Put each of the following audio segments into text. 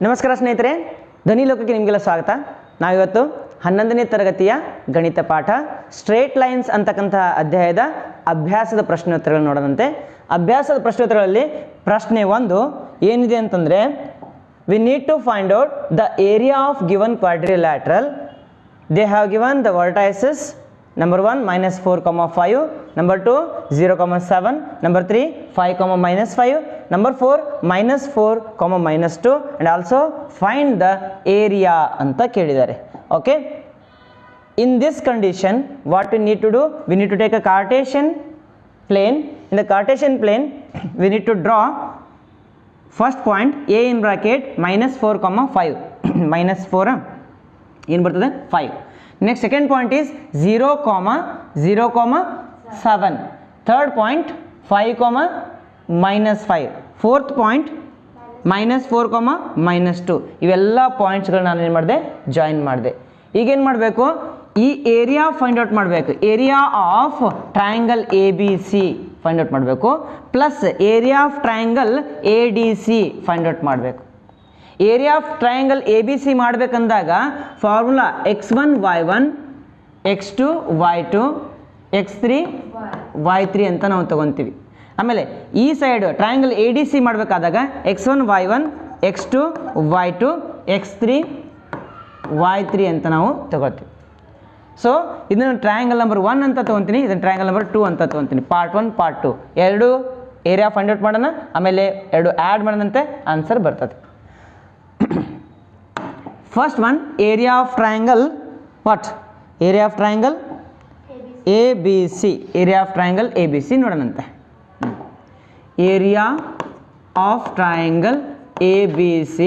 ನಮಸ್ಕಾರ ಸ್ನೇಹಿತರೆ, ಧ್ವನಿ ಲೋಕಕ್ಕೆ ನಿಮಗೆಲ್ಲ ಸ್ವಾಗತ. ನಾವಿವತ್ತು 11ನೇ ತರಗತಿಯ ಗಣಿತ ಪಾಠ ಸ್ಟ್ರೇಟ್ ಲೈನ್ಸ್ ಅಂತಕ್ಕಂತಹ ಅಧ್ಯಾಯದ ಅಭ್ಯಾಸದ ಪ್ರಶ್ನೋತ್ತರಗಳನ್ನು ನೋಡೋಣಂತೆ. ಅಭ್ಯಾಸದ ಪ್ರಶ್ನೋತ್ತರಗಳಲ್ಲಿ ಪ್ರಶ್ನೆ 1 ಏನಿದೆ ಅಂತಂದರೆ, we need to find out the area of given quadrilateral. They have given the vertices number 1 -4, 5, number 2 0, 7, number 3 5, -5, number 4 -4, -2 and also find the area ಅಂತ ಕೇಳಿದ್ದಾರೆ. Okay, in this condition what we need to do, we need to take a Cartesian plane. In the Cartesian plane we need to draw first point a in bracket -4, 5 -4 ಏನು ಬರ್ತದೆ 5. Next second point is 0, 0, 7. Third point 5, -5. Fourth point -4, -2. ಇವೆಲ್ಲ ಪಾಯಿಂಟ್ಸ್ಗಳು ನಾನು ಏನು ಮಾಡಿದೆ, join ಮಾಡಿದೆ. ಈಗೇನು ಮಾಡಬೇಕು, ಈ ಏರಿಯಾ ಫೈಂಡ್ ಔಟ್ ಮಾಡಬೇಕು. Area of triangle A B C find out ಮಾಡಬೇಕು, plus area of triangle A D C find out ಮಾಡಬೇಕು. Area of triangle A B C ಮಾಡಬೇಕಂದಾಗ formula x1 y1 x2 y2 x3 y3 ಅಂತ ನಾವು ತಗೊತೀವಿ. ಆಮೇಲೆ ಈ side triangle A D C ಮಾಡಬೇಕಾದಾಗ x1 y1 x2 y2 x3 y3 ಅಂತ ನಾವು ತಗೋತೀವಿ. ಸೊ ಇದನ್ನು ಟ್ರಯಾಂಗಲ್ ನಂಬರ್ 1 ಅಂತ ತೊಗೊತೀನಿ, ಇದನ್ನು ಟ್ರಯಾಂಗಲ್ ನಂಬರ್ 2 ಅಂತ ತೊಗೊತೀನಿ. ಪಾರ್ಟ್ 1 ಪಾರ್ಟ್ 2 ಎರಡು ಏರಿಯಾ ಫೈಂಡ್ ಔಟ್ ಮಾಡೋಣ, ಆಮೇಲೆ ಎರಡು ಆ್ಯಡ್ ಮಾಡೋದಂತೆ ಆನ್ಸರ್ ಬರ್ತದೆ. First one, area of triangle what? Area of triangle ABC. Area of triangle ABC ನೋಡೋಣಂತೆ. Area of triangle ABC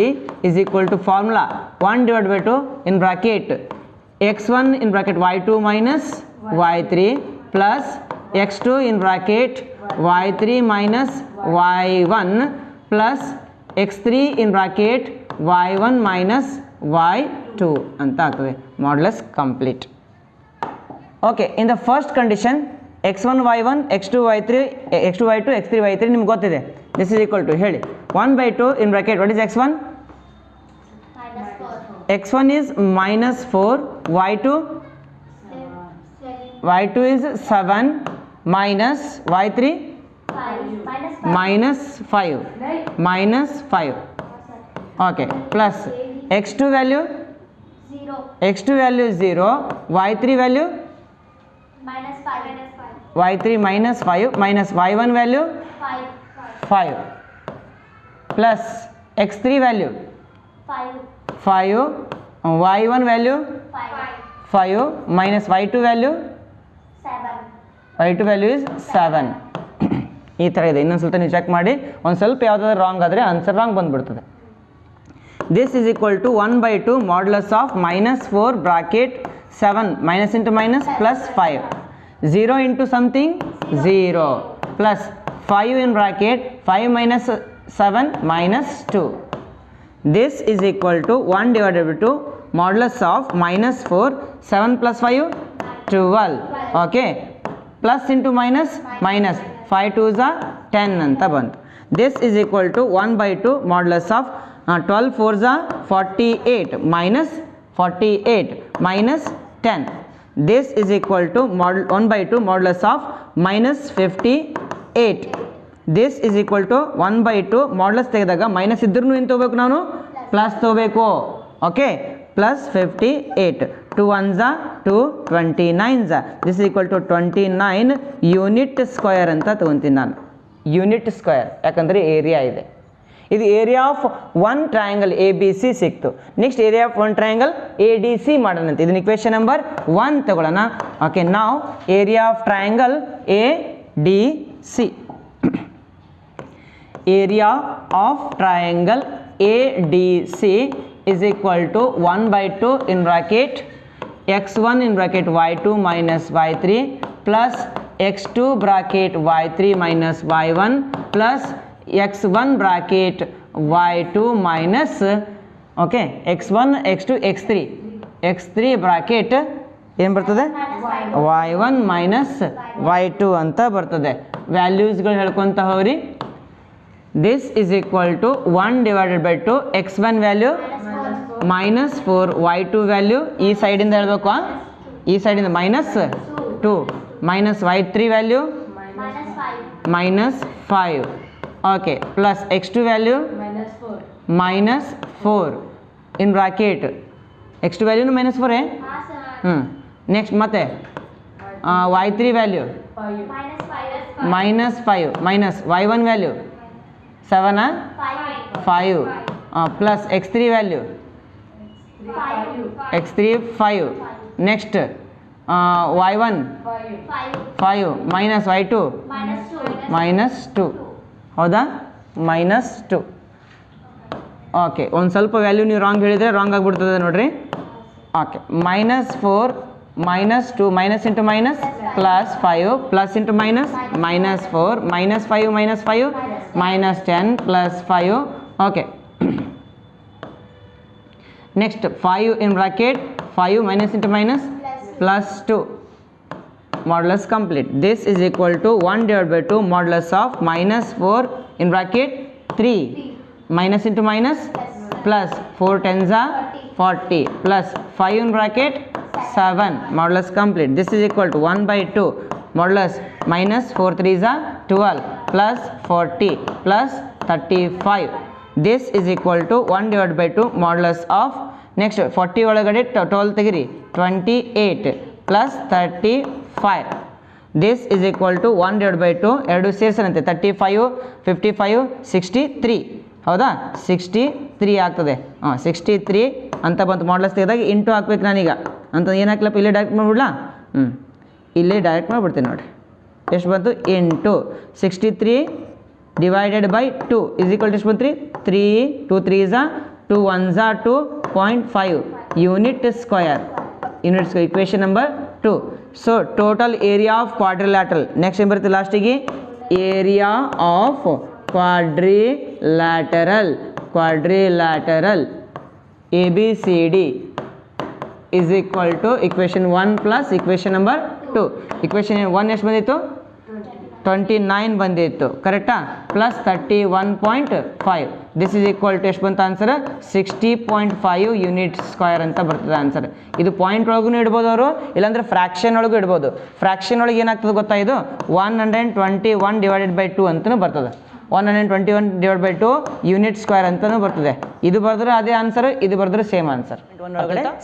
is equal to formula 1 divided by 2 in bracket x1 in bracket y2 minus y3 plus x2 in bracket y3 minus y1 plus x3 in bracket y1 minus y2 ಅಂತ ಆಗ್ತದೆ. Modulus complete. Okay, in the first condition x1 y1 x2 y3 x2 y2 x3 y3 ನಿಮ್ಗೆ ಗೊತ್ತಿದೆ. This is equal to ಹೇಳಿ 1/2 ಇನ್ bracket what is x1? x1 is -4, y2 is 7 minus y3 -5 okay, plus x2 value 0, y3 value y3 -5 minus y1 value 5 plus x3 value 5 y1 value 5 minus y2 value 7 ಈ ಥರ ಇದೆ. ಇನ್ನೊಂದು ಸ್ವಲ್ಪ ನೀವು check ಮಾಡಿ, ಒಂದು ಸ್ವಲ್ಪ ಯಾವುದಾದ್ರು ರಾಂಗ್ ಆದರೆ ಆನ್ಸರ್ ರಾಂಗ್ ಬಂದುಬಿಡ್ತದೆ. This is equal to 1/2 modulus of -4 bracket 7 minus into minus plus 5 0 into something 0 plus 5 in bracket 5 minus 7 minus 2. This is equal to 1 divided by 2 modulus of -4 7 plus 5 12. Okay, plus into minus 5 2s are 10 ಅಂತ ಬಂತು. This is equal to 1/2 modulus of 12 4s are 48 minus 10. This is equal to 1/2 modulus of -58. This is equal to 1/2 modulus ತೆಗೆದಾಗ minus ಇದ್ರೂ ಏನು ತಗೋಬೇಕು, ನಾನು plus ತಗೋಬೇಕು. Okay, plus 58 2 1s are 2 29s. This is equal to 29 unit square ಅಂತ ತಗೊತೀನಿ ನಾನು. Unit square ಯಾಕಂದರೆ ಏರಿಯಾ ಇದೆ. ಇದು area of one triangle A B C ಸಿಕ್ತು. Next area of one triangle A D C ಮಾಡೋಣಂತೆ. ಇದನ್ನ ಇಕ್ವೇಷನ್ ನಂಬರ್ 1 ತಗೊಳ್ಳೋಣ. ಓಕೆ, ನಾವು area of triangle A D C. Area of triangle A D C is equal to 1/2 in bracket x1 in bracket y2 minus y3 plus x2 bracket y3 minus y1 plus x1 bracket y2 minus okay x1 x2 x3 bracket ಏನು ಬರ್ತದೆ y1 minus y2 ಅಂತ ಬರ್ತದೆ. ವ್ಯಾಲ್ಯೂಸ್ಗಳು ಹೇಳ್ಕೊತ ಹೋಗ್ರಿ. this is equal to 1 divided by 2, x1 value minus 4, y2 value ಈ ಸೈಡಿಂದ ಹೇಳ್ಬೇಕು, ಈ ಸೈಡಿಂದ minus 2, minus y3 value minus 5, okay, plus x2 value minus 4 in bracket, x2 value minus 4 है, next ಮತ್ತೆ y3 value minus 5 minus y1 value 7 5 plus x3 value x3 5, next y1 5 minus y2 minus 2 ಹೌದಾ, minus 2. Okay, ಒಂದು ಸ್ವಲ್ಪ value ನೀವು wrong ಹೇಳಿದರೆ wrong ಆಗಿಬಿಡ್ತದೆ ನೋಡ್ರಿ. Okay, minus 4 minus 2 minus into minus plus 5 plus into minus minus 4 minus 5 minus 5 minus 10 plus 5. Okay. Next 5 in bracket, 5 minus into minus plus 2. Modulus complete. This is equal to 1 divided by 2 modulus of minus 4 in bracket 3 minus into minus plus 4 tens are 40 plus 5 in bracket 7, modulus complete. This is equal to 1 by 2 modulus minus 4 3s are 12 plus 40 plus 35. This is equal to 1 divided by 2 modulus of, next 40 ಒಳಗಡೆ 12 ತೆಗಿರಿ, 28 plus 35. This is equal to 1 divided by 2, ಎರಡು ಸೇರಿಸಂತೆ 35 55 63, ಹೌದಾ, 63 ಆಗ್ತದೆ. 63 ಅಂತ ಬಂತು. Modulus ತೆಗೆದಾಗ into ಹಾಕ್ಬೇಕು ನಾನೀಗ ಅಂತ. ಏನು ಹಾಕ್ಲಪ್ಪ, ಇಲ್ಲೇ ಡೈರೆಕ್ಟ್ ಮಾಡಿಬಿಡ್ಲಾ? ಇಲ್ಲೇ ಡೈರೆಕ್ಟ್ ಮಾಡಿಬಿಡ್ತೀನಿ ನೋಡಿರಿ. ಎಷ್ಟು ಬಂತು? Into 63 divided by 2 is equal to ಎಷ್ಟು ಬಂತು ರೀ? 3 2 3s are 2 1s are 2.5 unit square. Unit square equation number 2. So total area of quadrilateral. Next ಏನು ಬರುತ್ತೆ ಲಾಸ್ಟಿಗೆ? Area of quadrilateral ABCD is equal to equation 1 plus equation number 2. equation 1 ಎಷ್ಟು ಬಂದಿತ್ತು? 29 ಬಂದಿತ್ತು, ಕರೆಕ್ಟಾ? Plus 31.5. This is equal to ಎಷ್ಟು ಬಂತು answer? 60.5 unit square ಅಂತ ಬರ್ತದೆ ಆನ್ಸರ್. ಇದು ಪಾಯಿಂಟ್ ಒಳಗೂ ಇಡ್ಬೋದು ಅವರು, ಇಲ್ಲಾಂದ್ರೆ ಫ್ರಾಕ್ಷನ್ ಒಳಗೂ ಇಡ್ಬೋದು. ಫ್ರಾಕ್ಷನ್ ಒಳಗೆ ಏನಾಗ್ತದೆ ಗೊತ್ತಾ? ಇದು 121 ಡಿವೈಡೆಡ್ ಬೈ 2 ಅಂತಲೂ ಬರ್ತದೆ. 121 divided by 2 ಯೂನಿಟ್ ಸ್ಕ್ವೇರ್ ಅಂತಲೂ ಬರ್ತದೆ. ಇದು ಬರೆದ್ರೆ ಅದೇ ಆನ್ಸರ್, ಇದು ಬರೆದ್ರೆ same answer.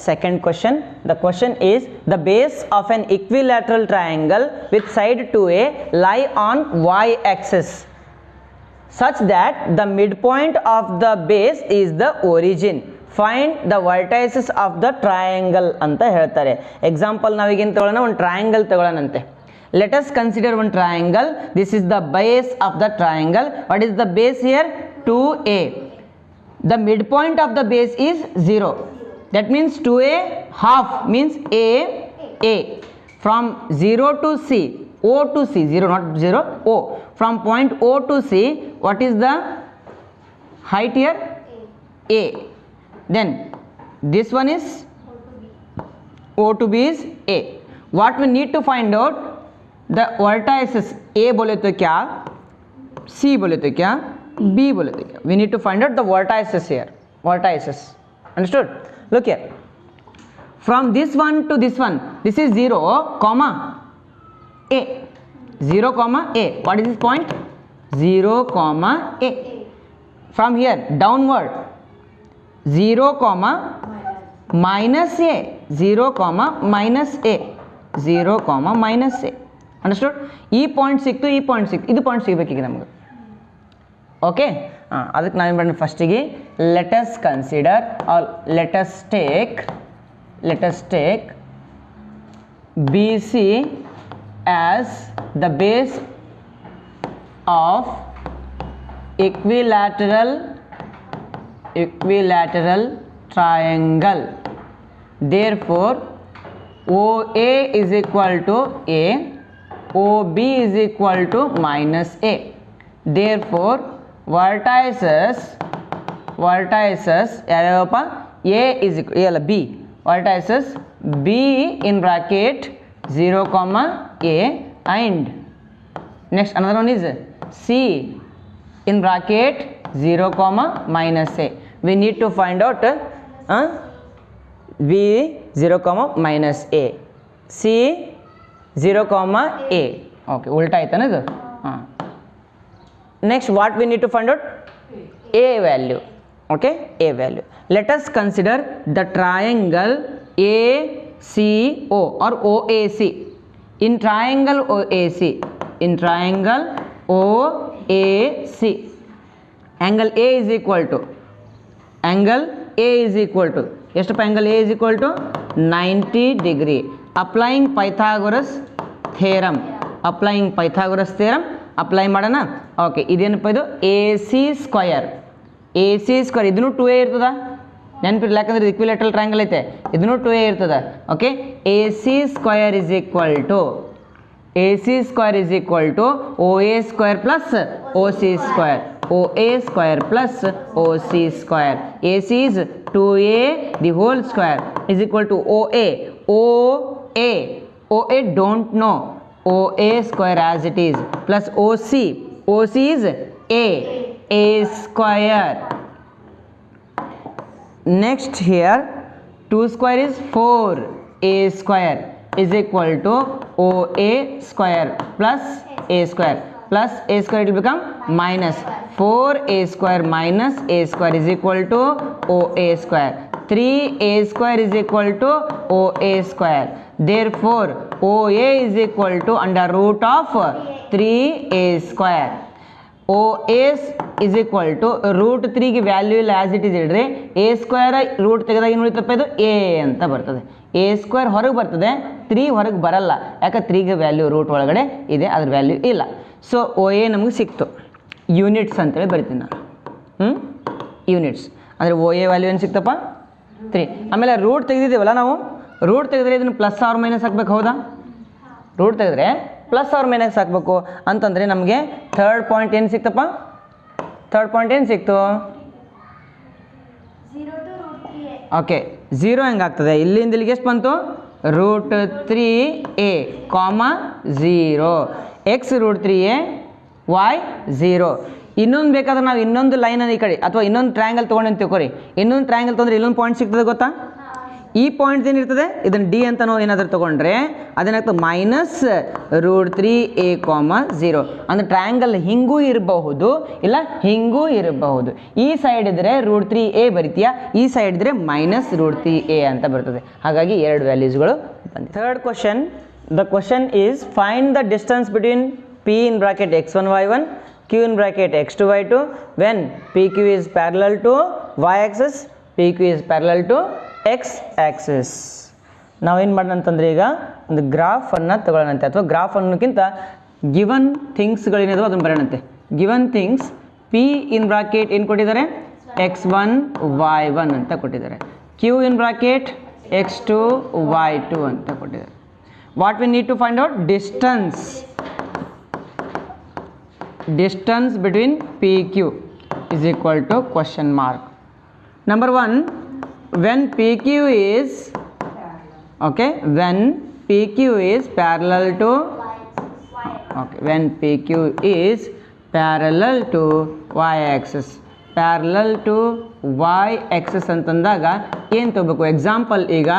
Second question. The question is the base of N equilateral triangle with side 2a ಲೈ on y axis such that the midpoint of the base is the origin. Find the vertices of the triangle ಅಂತ ಹೇಳ್ತಾರೆ. Example ನಾವೀಗೇನು ತಗೊಳ್ಳೋಣ? ಒಂದು triangle ತಗೊಳ್ಳೋಣಂತೆ. Let us consider one triangle. This is the base of the triangle. What is the base here? 2a. The midpoint of the base is 0. That means 2a half means a. From 0 to c, O to c, 0 not 0, O. From point O to c, what is the height here? A. Then this one is O to b is a. What we need to find out? The vertices. A बोले तो क्या, C बोले तो क्या, B बोले तो क्या. We need to find out the vertices here. Vertices. Understood? Look here. From this one to this one, this is 0, comma A. 0, comma A. What is this point? 0, comma A. From here downward, 0, comma minus A. 0, comma minus A. 0, comma minus A. Understood? ಈ point ಸಿಕ್ತು, ಈ point ಸಿಕ್ತು, ಇದು point ಸಿಗಬೇಕೀಗ ನಮಗೆ. Okay, ಅದಕ್ಕೆ ನಾವೇನು ಮಾಡೋಣ? ಫಸ್ಟಿಗೆ let us consider or let us take BC as the base of equilateral triangle. Therefore OA is equal to A, OB is equal to minus A. Therefore vertices ಯಾವ್ಯಾವಪ್ಪ? A is equal, A ಅಲ್ಲ B. vertices B in bracket 0, comma A, and next another one is C in bracket 0 comma minus a. We need to find out b 0 comma minus a, c 0 comma a. Okay, ಉಲ್ಟಾ ಆಯ್ತಾನೆ ಇದು. Next what we need to find out? A value. Okay, a value. Let us consider the triangle ACO or OAC. In triangle OAC, angle A is equal to ಎಷ್ಟಪ್ಪ? angle A is equal to 90 degree. Applying Pythagoras theorem apply ಮಾಡೋಣ. Okay, ಇದೇನಪ್ಪ ಇದು? AC square. ಇದನ್ನು 2a ಇರ್ತದ, ನೆನಪಿರಲಿ, ಯಾಕಂದ್ರೆ equilateral triangle ಐತೆ, ಇದನ್ನು 2a ಇರ್ತದ. Okay, AC square is equal to OA square plus OC square. OA square plus OC square. AC is 2a the whole square is equal to OA don't know, OA square as it is, plus OC is A square. Next here 2 square is 4a square is equal to OA square plus a square it will become minus 4a square minus a square is equal to OA square. 3a square is equal to OA square. Therefore OA is equal to under root of 3a square. OA is equal to root 3 ಗೆ value ಇಲ್ಲ, as it is ಇಡ್ರಿ. a square root ತೆಗೆದಾಗ ಏನು ಉಳಿತಪ್ಪ? ಇದು a ಅಂತ ಬರ್ತದೆ. a square ಹೊರಗೆ ಬರ್ತದೆ, 3 ಹೊರಗೆ ಬರಲ್ಲ, ಯಾಕೆ 3ಗೆ ವ್ಯಾಲ್ಯೂ ರೂಟ್ ಒಳಗಡೆ ಇದೆ, ಅದ್ರ ವ್ಯಾಲ್ಯೂ ಇಲ್ಲ. ಸೊ OA ನಮಗೆ ಸಿಕ್ತು. ಯೂನಿಟ್ಸ್ ಅಂತೇಳಿ ಬರಿತೀನಿ ನಾನು. ಯೂನಿಟ್ಸ್ ಅಂದರೆ OA ವ್ಯಾಲ್ಯೂ ಏನು ಸಿಕ್ತಪ್ಪ? 3. ಆಮೇಲೆ ರೂಟ್ ತೆಗೆದಿದ್ದೀವಲ್ಲ ನಾವು, ರೂಟ್ ತೆಗೆದ್ರೆ ಇದನ್ನು ಪ್ಲಸ್ ಆರ್ ಮೈನಸ್ ಹಾಕ್ಬೇಕು, ಹೌದಾ? ರೂಟ್ ತೆಗೆದ್ರೆ ಪ್ಲಸ್ ಆರ್ ಮೈನಸ್ ಹಾಕಬೇಕು ಅಂತಂದರೆ ನಮಗೆ ಥರ್ಡ್ ಪಾಯಿಂಟ್ ಏನು ಸಿಕ್ತಪ್ಪ? ಏನು ಸಿಕ್ತು? ಓಕೆ, 0 ಹೆಂಗಾಗ್ತದೆ? ಇಲ್ಲಿಂದ ಇಲ್ಲಿಗೆ ಎಷ್ಟು ಬಂತು? Root 3a, 0. X root 3a, y 0. ಇನ್ನೊಂದು ಬೇಕಾದ್ರೆ ನಾವು ಇನ್ನೊಂದು ಲೈನನ್ನು ಈ ಕಡೆ ಅಥವಾ ಇನ್ನೊಂದು ಟ್ರಯಾಂಗಲ್ ತೊಗೊಂಡು ಅಂತ ತಿಳ್ಕೊರಿ. ಇನ್ನೊಂದು ಟ್ರಯಾಂಗಲ್ ತೊಗೊಂಡ್ರೆ ಇಲ್ಲೊಂದು ಪಾಯಿಂಟ್ ಸಿಗ್ತದೆ, ಗೊತ್ತಾ? ಈ ಪಾಯಿಂಟ್ ಏನಿರ್ತದೆ, ಇದನ್ನು ಡಿ ಅಂತ ನಾವು ಏನಾದರೂ ತೊಗೊಂಡ್ರೆ ಅದೇನಾಗ್ತದೆ? Minus root 3a, 0. ಅಂದರೆ ಟ್ರಯಾಂಗಲ್ ಹಿಂಗೂ ಇರಬಹುದು, ಇಲ್ಲ ಹಿಂಗೂ ಇರಬಹುದು. ಈ ಸೈಡ್ ಇದ್ದರೆ ರೂಟ್ 3a ಬರಿತೀಯ, ಈ ಸೈಡ್ ಇದ್ದರೆ ಮೈನಸ್ ರೂಟ್ 3a ಅಂತ ಬರ್ತದೆ. ಹಾಗಾಗಿ 2 ವ್ಯಾಲ್ಯೂಸ್ಗಳು ಬಂದಿದೆ. Third question, the question is find the distance between p in bracket x1 y1 q in bracket x2 y2 when pq is parallel to y axis, pq is parallel to x axis. ನಾವೇನು ಮಾಡೋಣ ಅಂತಂದರೆ ಈಗ ಒಂದು ಗ್ರಾಫನ್ನು ತಗೊಳ್ಳೋಣಂತೆ, ಅಥವಾ graph ಅನ್ನೋಕ್ಕಿಂತ given ಥಿಂಗ್ಸ್ಗಳೇನಿದಾವೆ ಅದನ್ನು ಬರೋಣಂತೆ. Given things p in bracket ಏನು ಕೊಟ್ಟಿದ್ದಾರೆ? x1 y1 ಅಂತ ಕೊಟ್ಟಿದ್ದಾರೆ. q in bracket x2 y2 ಅಂತ ಕೊಟ್ಟಿದ್ದಾರೆ. What we need to find out? distance between PQ is equal to question mark. Number 1, when PQ is parallel to y axis, ಅಂತಂದಾಗ ಏನು ತಗೋಬೇಕು? Example, ಈಗ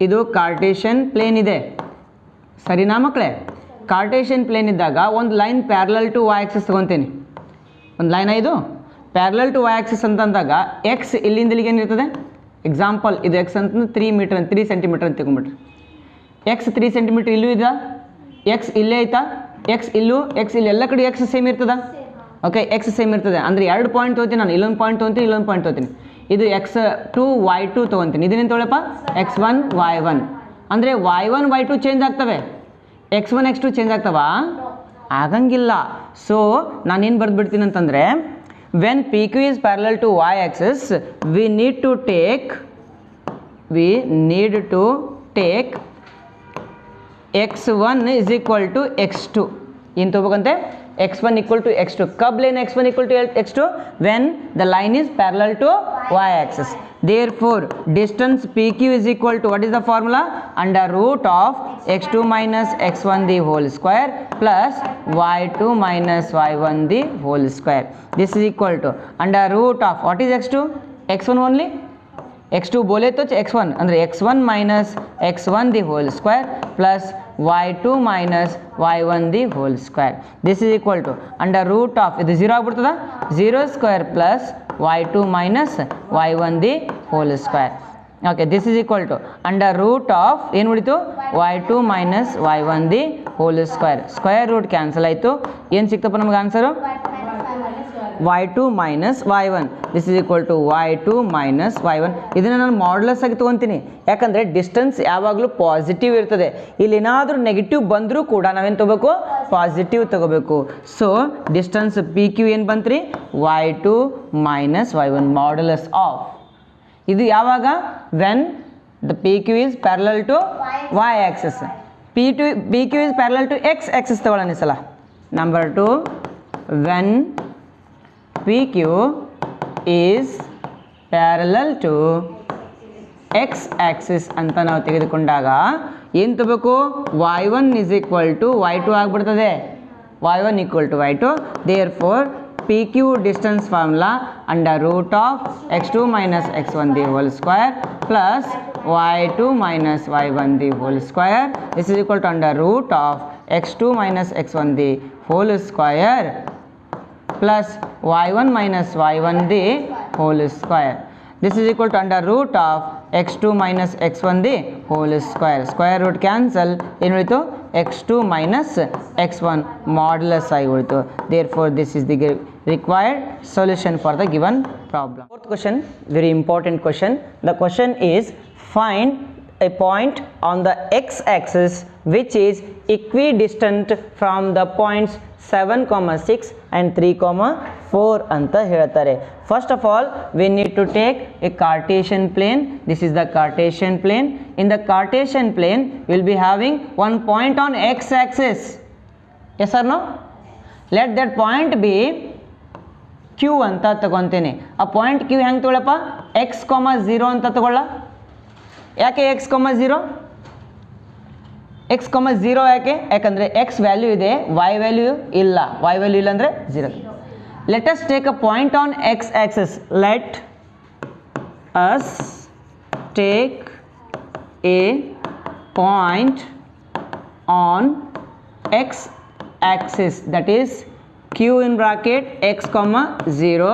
ಇದು ಕಾರ್ಟೇಷಿಯನ್ ಪ್ಲೇನ್ ಇದೆ, ಸರಿನಾ ಮಕ್ಕಳೇ? ಕಾರ್ಟೇಷಿಯನ್ ಪ್ಲೇನ್ ಇದ್ದಾಗ ಒಂದು line parallel to y axis ತೊಗೊತೀನಿ. ಒಂದು ಲೈನ್ ಇದು ಪ್ಯಾರಲಲ್ ಟು y ಆಕ್ಸಿಸ್ ಅಂತಂದಾಗ ಎಕ್ಸ್ ಇಲ್ಲಿಂದ ಇಲ್ಲಿಗೆ ಏನಿರ್ತದೆ? ಎಕ್ಸಾಂಪಲ್ ಇದು ಎಕ್ಸ್ ಅಂತಂದ್ರೆ 3 ಸೆಂಟಿಮೀಟರ್ ಅಂತ ತಿಳ್ಕೊಂಬಿಟ್ರಿ. ಎಕ್ಸ್ 3 ಸೆಂಟಿಮೀಟರ್ ಇಲ್ಲೂ ಇದೆ, ಎಕ್ಸ್ ಇಲ್ಲೇ ಐತಾ, ಎಕ್ಸ್ ಇಲ್ಲೂ, ಎಕ್ಸ್ ಇಲ್ಲಿ, ಎಲ್ಲ ಕಡೆ ಎಕ್ಸ್ ಸೇಮ್ ಇರ್ತದ. ಓಕೆ, ಎಕ್ಸ್ ಸೇಮ್ ಇರ್ತದೆ ಅಂದರೆ 2 ಪಾಯಿಂಟ್ ತೊಗೊತೀನಿ ನಾನು, ಇಲ್ಲೊಂದು ಪಾಯಿಂಟ್ ತೊಗೊತೀನಿ, ಇಲ್ಲೊಂದು ಪಾಯಿಂಟ್ ತೊಗೊತೀನಿ. ಇದು x2 y2 ತೊಗೊತೀನಿ, ಇದನ್ನೇನು ತೊಗೊಳಪ್ಪ? x1 y1. ಅಂದರೆ y1 y2 ಚೇಂಜ್ ಆಗ್ತವೆ, x1 x2 ಚೇಂಜ್ ಆಗ್ತವಾ? ಆಗಂಗಿಲ್ಲ. ಸೊ ನಾನೇನು ಬರೆದ್ಬಿಡ್ತೀನಿ ಅಂತಂದರೆ, when PQ is parallel to y axis, we need to take x1 is equal to x2. ಏನು ತೊಗೋಬೇಕಂತೆ? x1 equal to x2. कब लेना x1 equal to x2? When the line is parallel to y axis. Therefore distance PQ is equal to, what is the formula? Under root of x2 minus x1 the whole square plus y2 minus y1 the whole square. This is equal to under root of, what is x2? x1 only. x2 बोले तो x1 ಅಂದರೆ x1 minus x1 the whole square plus y2 minus y1 the whole square. This is equal to under root of, ಇದು 0 ಆಗ್ಬಿಡ್ತದ, 0 square plus y2 minus y1 the whole square. Okay, this is equal to under root of ಏನು ಉಳಿತು y2 minus y1 the whole square. Square root cancel ಆಯಿತು. ಏನು ಸಿಕ್ತಪ್ಪ ನಮಗೆ answer? y2 minus y1. This is equal to y2 minus y1. ಇದನ್ನು ನಾನು modulus ಆಗಿ ತೊಗೊತೀನಿ, ಯಾಕಂದರೆ ಡಿಸ್ಟೆನ್ಸ್ ಯಾವಾಗಲೂ ಪಾಸಿಟಿವ್ ಇರ್ತದೆ. ಇಲ್ಲಿ ಏನಾದರೂ ನೆಗೆಟಿವ್ ಬಂದರೂ ಕೂಡ ನಾವೇನು ತೊಗೋಬೇಕು? ಪಾಸಿಟಿವ್ ತೊಗೋಬೇಕು. ಸೊ ಡಿಸ್ಟೆನ್ಸ್ ಪಿ ಕ್ಯೂ ಏನು ಬಂತ್ರಿ? y2 minus y1 modulus of. ಇದು ಯಾವಾಗ? When the P Q is parallel to y axis. P Q is parallel to x axis ತಗೊಳ್ಳೋಣ ಈ ಸಲ. ನಂಬರ್ 2, ವೆನ್ PQ is parallel to x axis ಅಂತ ನಾವು ತೆಗೆದುಕೊಂಡಾಗ ಏನು ತಗೋಬೇಕು? y1 is equal to y2 ಆಗಿಬಿಡ್ತದೆ. y1 equal to y2. Therefore PQ distance formula under root of x2 minus x1 the whole square plus y2 minus y1 the whole square. This is equal to under root of x2 minus x1 the whole square plus y1 minus y1 the whole square. This is equal to under root of x2 minus x1 the whole square. Square root cancel, ಏನು ಉಳಿತು? x2 minus x1 modulus ಆಗಿ ಉಳಿತು. Therefore this is the required solution for the given problem. Fourth question, very important question. The question is, find a point on the x axis which is equidistant from the points 7, 6 and 3, 4 ಅಂತ ಹೇಳ್ತಾರೆ. First of all we need to take a Cartesian plane. This is the Cartesian plane. In the Cartesian plane we will be having one point on x axis. Yes or no? Let that point be Q ಅಂತ ತಗೊಂತೀನಿ. ಆ point Q ಹೆಂಗೆ ತಗೊಳ್ಳಪ್ಪ? x, 0 ಅಂತ ತಗೊಳ್ಳ. ಯಾಕೆ x, 0? x, 0 ಯಾಕೆ? ಯಾಕಂದರೆ x value ಇದೆ, y value ಇಲ್ಲ. y value ಇಲ್ಲ ಅಂದರೆ 0. Let us take a point on x axis. Let us take a point on x axis, that is Q in bracket x, 0,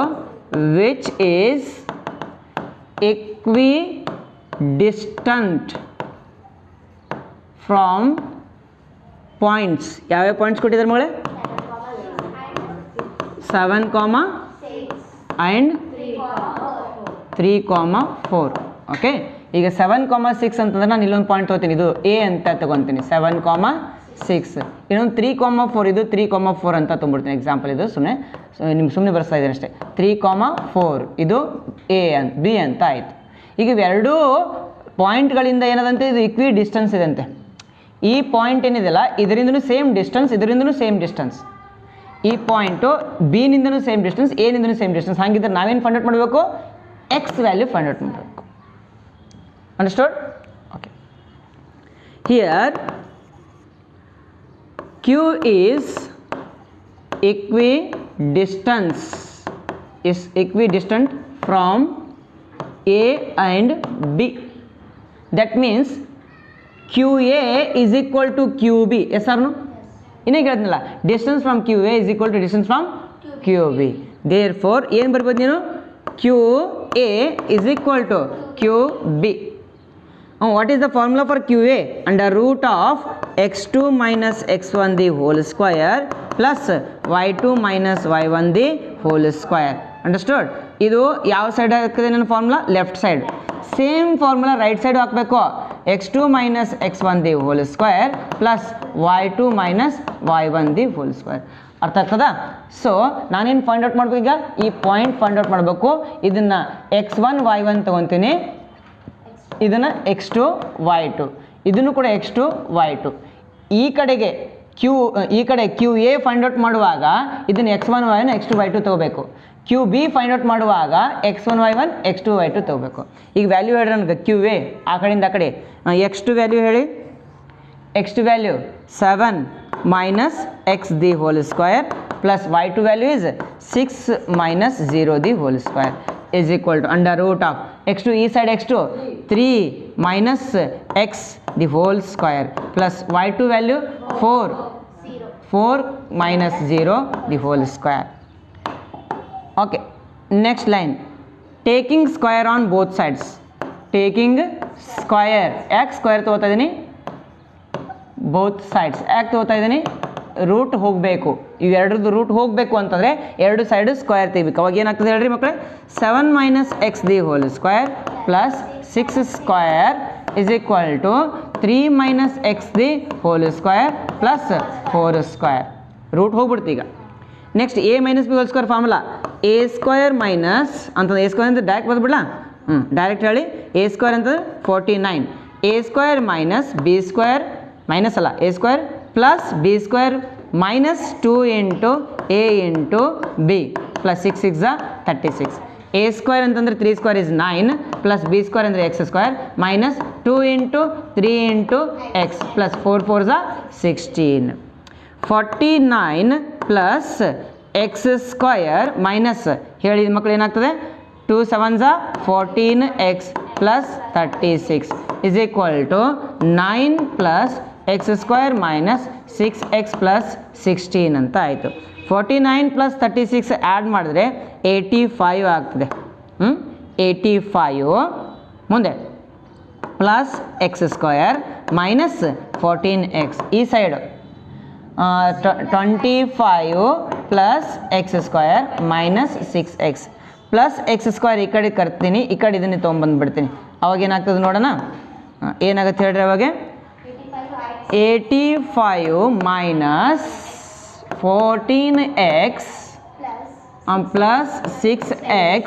which is equidistant from points. ಯಾವ points ಕೊಟ್ಟಿದ್ದಾರೆ ಮಗಳೇ? 7, and 3, 4. Okay, ಈಗ 7, 6 ಅಂತಂದ್ರೆ ನಾನು ಇಲ್ಲೊಂದು point ತೊಗೋತೀನಿ, ಇದು A ಅಂತ ತಗೊತೀನಿ. 7, 6. ಇನ್ನೊಂದು 3, 4, ಇದು 3, 4 ಅಂತ ತೊಗೊಂಡ್ಬಿಡ್ತೀನಿ. ಎಕ್ಸಾಂಪಲ್ ಇದು ಸುಮ್ಮನೆ ನಿಮ್ಗೆ ಸುಮ್ಮನೆ ಬರ್ಸ್ತಾ ಇದ್ದೀನಿ ಅಷ್ಟೇ. 3, 4 ಇದು ಎ ಅಂತ, ಬಿ ಅಂತ ಆಯಿತು. ಈಗ ಇವೆರಡೂ ಪಾಯಿಂಟ್ಗಳಿಂದ ಏನದಂತೆ? ಇದು ಇಕ್ವಿ ಡಿಸ್ಟೆನ್ಸ್ ಇದಂತೆ. ಈ ಪಾಯಿಂಟ್ ಏನಿದೆಯಲ್ಲ ಇದರಿಂದನೂ ಸೇಮ್ ಡಿಸ್ಟೆನ್ಸ್, ಇದರಿಂದನೂ ಸೇಮ್ ಡಿಸ್ಟೆನ್ಸ್. ಈ ಪಾಯಿಂಟು ಬಿ ನಿಂದನೂ ಸೇಮ್ ಡಿಸ್ಟೆನ್ಸ್, ಎ ನಿಂದನೂ ಸೇಮ್ ಡಿಸ್ಟೆನ್ಸ್. ಹಾಗಿದ್ರೆ ನಾವೇನು ಫೈಂಡ್ ಔಟ್ ಮಾಡಬೇಕು? ಎಕ್ಸ್ ವ್ಯಾಲ್ಯೂ ಫೈಂಡ್ ಔಟ್ ಮಾಡಬೇಕು. Understood? Okay. Here Q is equidistant from A and B. That means QA is equal to QB. Yes or no? ಇನ್ನೇನು ಹೇಳ್ತೀನಲ್ಲ, distance from QA is equal to distance from QB. Therefore ಏನು ಬರ್ಬೋದು ನೀನು? QA is equal to QB. What is the formula for QA? Under root of x2 minus x1 the whole square plus y2 minus y1 the whole square. Understood? ಇದು ಯಾವ side ಹಾಕಿದೆ ನನ್ನ formula? Left side. Same formula right side ಹಾಕಬೇಕು. x2 minus x1 the whole square plus y2 minus y1 the whole square. ಅರ್ಥ ಆಗ್ತದ? So ನಾನೇನು find out ಮಾಡಬೇಕು? ಈಗ ಈ ಪಾಯಿಂಟ್ ಫೈಂಡ್ ಔಟ್ ಮಾಡಬೇಕು. ಇದನ್ನು x1 y1 ತೊಗೊತೀನಿ, ಇದನ್ನು x2 y2, ಇದನ್ನು ಕೂಡ x2 y2. ಈ ಕಡೆಗೆ ಕ್ಯೂ ಈ ಕಡೆ ಕ್ಯೂ ಎ ಫೈಂಡ್ ಔಟ್ ಮಾಡುವಾಗ ಇದನ್ನು x1 y1 x2 y2 ತೊಗೋಬೇಕು. ಕ್ಯೂ ಬಿ ಫೈಂಡ್ ಔಟ್ ಮಾಡುವಾಗ x1 y1 x2 y2 ತೊಗೋಬೇಕು. ಈಗ ವ್ಯಾಲ್ಯೂ ಹೇಳ್ರಿ ನನಗೆ ಕ್ಯೂ ಎ ಆ ಕಡೆಯಿಂದ ಆ ಕಡೆ x2 ವ್ಯಾಲ್ಯೂ ಹೇಳಿ. x2 value 7 minus x the whole square plus y2 value is 6 minus 0 the whole square is equal to under root of x2 e side x2 3 minus x the whole square plus y2 value 4 minus 0 the whole square. Okay, next line, taking square on both sides. Taking square x square ತಗೋತಾ ಇದ್ದೀನಿ, both sides ಯಾಕೆ ತಗೋತಾ ಇದ್ದೀನಿ, root ಹೋಗಬೇಕು. ಇವೆರಡರದ್ದು root ಹೋಗಬೇಕು ಅಂತಂದರೆ ಎರಡು side square ತೆಗಿಬೇಕು. ಅವಾಗ ಏನಾಗ್ತದೆ ಹೇಳ್ರಿ ಮಕ್ಕಳೇ, 7 minus x the whole square plus 6 square is equal to 3 minus x the whole square plus 4 square. Root ಹೋಗ್ಬಿಡ್ತು ಈಗ. Next a minus b whole square formula a square minus ಅಂತಂದ್ರೆ ಎ ಸ್ಕ್ವೇರ್ ಅಂತ direct ಬಂದ್ಬಿಡ್ಲಾ, direct ಹೇಳಿ. A square ಅಂತಂದ್ರೆ 49, a square minus b square minus ಅಲ್ಲ a square plus b square minus 2 into a into b plus 6 6 36. A square ಅಂತಂದರೆ 3 square is 9 plus b square ಅಂದರೆ x square minus 2 into 3 into x plus 4 4 16. 49 plus x square minus ಹೇಳಿದ ಮಕ್ಕಳು ಏನಾಗ್ತದೆ, 2 7 14x plus 36 is equal to 9 plus x square minus 6x plus 16 ಅಂತ ಆಯಿತು. 49 plus 36 add ಮಾಡಿದ್ರೆ 85 ಆಗ್ತದೆ. 85 ಮುಂದೆ plus x square minus 14x ಈ side 25 plus x square minus 6x plus x square ಈ ಕಡೆ ಕರ್ತೀನಿ, ಈ ಕಡೆ ಇದನ್ನೇ ತೊಗೊಂಬಂದ್ಬಿಡ್ತೀನಿ. ಅವಾಗ ಏನಾಗ್ತದೆ ನೋಡೋಣ, ಏನಾಗುತ್ತೆ ಹೇಳ್ರಿ ಅವಾಗ 85 minus 14x plus 6x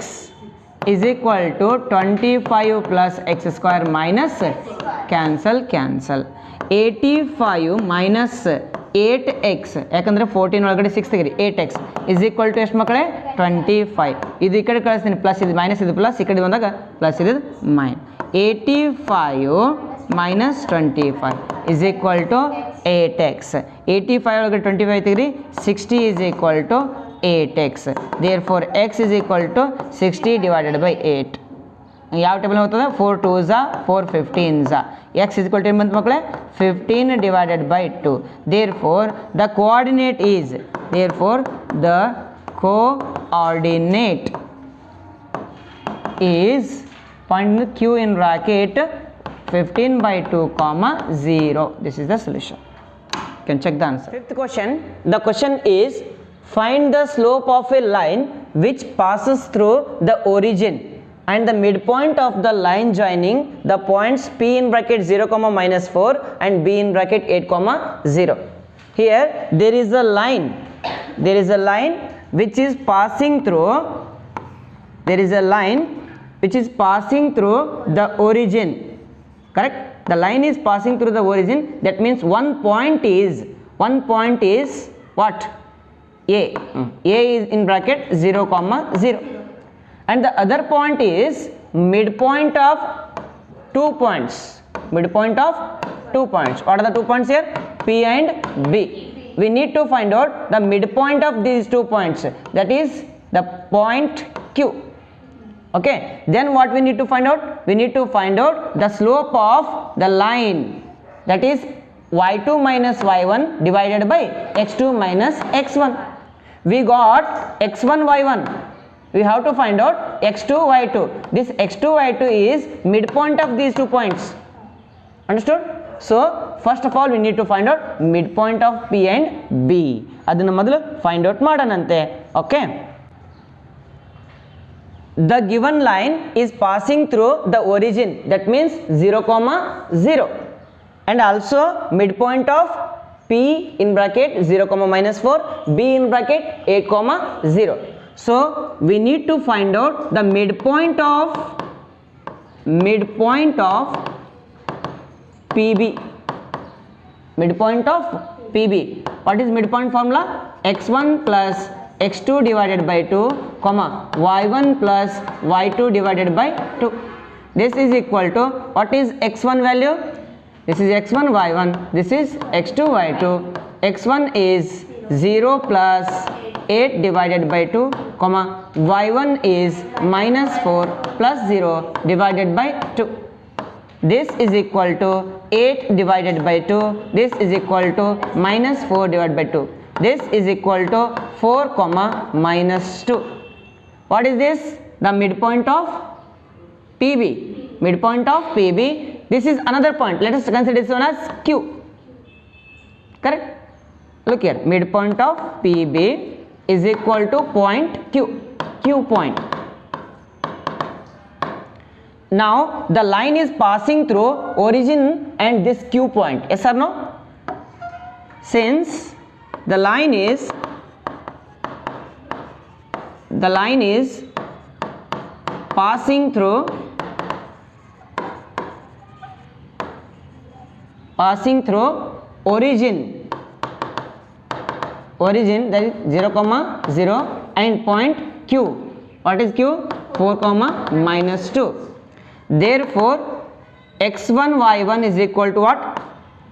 is equal to 25 plus x square minus cancel 85 minus 8x ಯಾಕಂದರೆ 14 ಒಳಗಡೆ 6 ತೆಗಿರಿ 8x is equal to ಎಷ್ಟು ಮಕ್ಕಳೇ 25. ಇದು ಈ ಕಡೆ ಕಳಿಸ್ತೀನಿ, ಪ್ಲಸ್ ಇದು ಮೈನಸ್ ಇದು ಪ್ಲಸ್, ಈ ಕಡೆ ಬಂದಾಗ ಪ್ಲಸ್ ಇದು main. 85 minus 25 is equal to 8x. 85 ಒಳಗಡೆ 25 ತೆಗಿರಿ 60 is equal to 8x. Therefore x is equal to 60 divided by 8. ಯಾವ ಟೇಬಲ್ ಹೋಗ್ತದೆ, 4 2s 4 15s. x is equal to ಏನು ಬಂತು ಮಕ್ಕಳೇ 15 divided by 2. Therefore the coordinate is point Q in bracket 15 by 2 comma 0. This is the solution. You can check the answer. Fifth question. The question is, find the slope of a line which passes through the origin and the midpoint of the line joining the points P in bracket 0 comma minus 4 and B in bracket 8 comma 0. Here there is a line which is passing through the origin. Correct? The line is passing through the origin. That means one point is what? A is in bracket 0 comma 0 and the other point is midpoint of 2 points. What are the 2 points here? P and B. We need to find out the midpoint of these 2 points, that is the point Q. Okay, then what we need to find out? We need to find out the slope of the line, that is y2 minus y1 divided by x2 minus x1. We got x1 y1, we have to find out x2 y2. This x2 y2 is midpoint of these 2 points. Understood? So first of all we need to find out midpoint of P and B. ಅದನ್ನು ಮೊದಲು find out ಮಾಡೋಣಂತೆ. Okay, the given line is passing through the origin, that means 0 comma 0, and also midpoint of P in bracket 0 comma minus 4, B in bracket 8 comma 0. So we need to find out the midpoint of PB, midpoint of PB. What is midpoint formula? x1 plus x2 divided by 2, comma y1 plus y2 divided by 2. This is equal to, what is x1 value? This is x1 y1, this is x2 y2. x1 is 0 plus 8 divided by 2, comma y1 is minus 4 plus 0 divided by 2. This is equal to 8 divided by 2. This is equal to minus 4 divided by 2. This is equal to 4 comma minus 2. What is this? The midpoint of PB. Midpoint of PB. This is another point. Let us consider this one as Q. Correct? Look here. Midpoint of PB is equal to point Q. Q point. Now the line is passing through origin and this Q point. Yes or no? Since the line is passing through origin, that is 0 comma 0, and point Q. What is Q? 4 comma minus 2. Therefore x1 y1 is equal to what?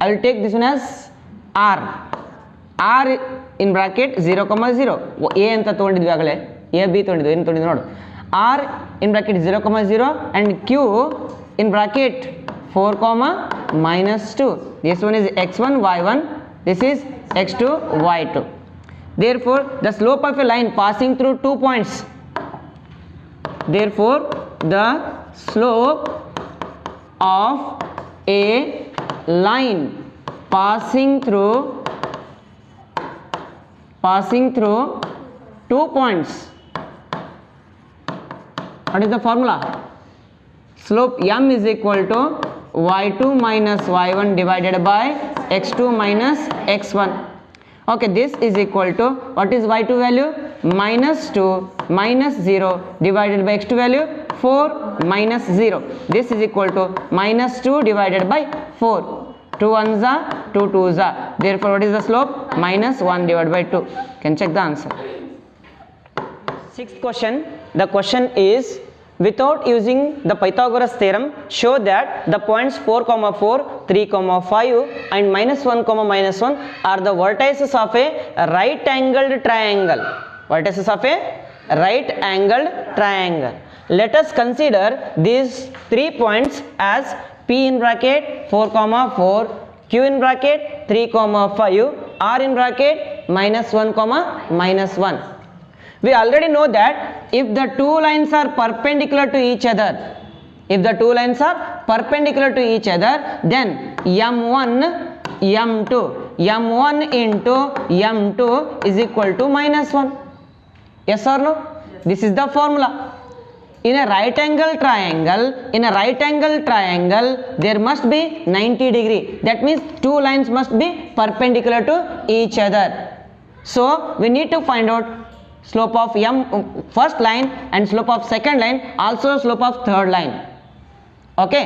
I will take this one as r. R in bracket 0 comma 0. A ಅಂತ ತಗೊಂಡಿದ್ವಿ ಆಗಲೇ, A B ತಗೊಂಡಿದ್ವಿ, ಏನು ತಗೊಂಡಿದ್ವಿ ನೋಡು. R in bracket 0 comma 0 and Q in bracket 4 comma minus 2. This one is x1 y1, this is x2 y2. Therefore the slope of a line passing through 2 points, therefore the slope of a line passing through 2 points. What is the formula? Slope m is equal to y2 minus y1 divided by x2 minus x1. Okay, this is equal to, what is y2 value? Minus 2 minus 0 divided by x2 value 4 minus 0. This is equal to minus 2 divided by 4. 2 ones are 2 twos are. Therefore what is the slope? Minus 1 divided by 2. Can check the answer. Sixth question. The question is, without using the Pythagoras theorem, show that the points 4 comma 4, 3 comma 5 and minus 1 comma minus 1 are the vertices of a right angled triangle. Vertices of a right angled triangle. Let us consider these 3 points as P in bracket 4 comma 4, Q in bracket 3 comma 5, R in bracket minus 1 comma minus 1. We already know that if the two lines are perpendicular to each other, then m1 into m2 is equal to minus 1. Yes or no? This is the formula. In a right angle triangle, there must be 90 degree. That means two lines must be perpendicular to each other. So we need to find out slope of first line and slope of second line, also slope of third line. Okay,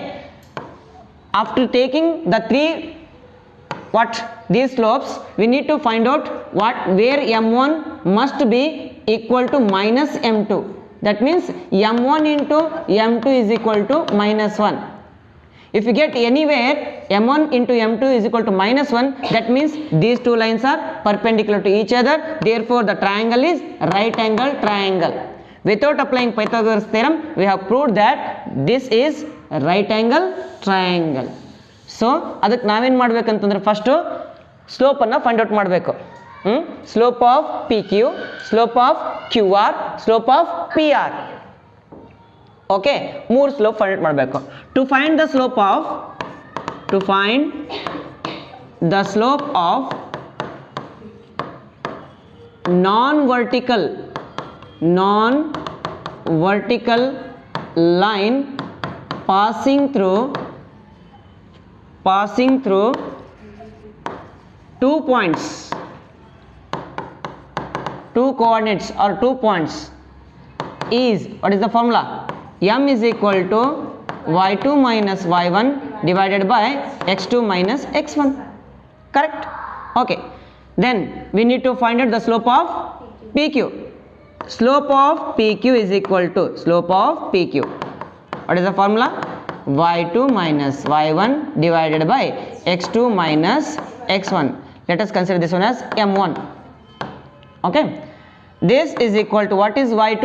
after taking the these slopes, we need to find out where m1 must be equal to minus m2. That means m1 into m2 is equal to minus 1. If you get anywhere m1 into m2 is equal to minus 1, that means these two lines are perpendicular to each other. Therefore the triangle is right angle triangle. Without applying Pythagoras theorem, we have proved that this is right angle triangle. So ಅದಕ್ಕೆ ನಾವೇನು ಮಾಡಬೇಕಂತಂದ್ರೆ first ಸ್ಲೋಪನ್ನು find out ಮಾಡಬೇಕು. Slope of PQ, slope of QR, slope of PR. Okay, ಮೂರು slope find out ಮಾಡಬೇಕು. To find the slope of non-vertical line passing through 2 points, 2 coordinates or 2 points is, what is the formula? M is equal to y2 minus y1 divided by x2 minus x1. Correct? Okay, then we need to find out the slope of PQ. Slope of PQ is equal to slope of PQ. What is the formula? y2 minus y1 divided by x2 minus x1. Let us consider this one as m1. Okay, this is equal to, what is y2?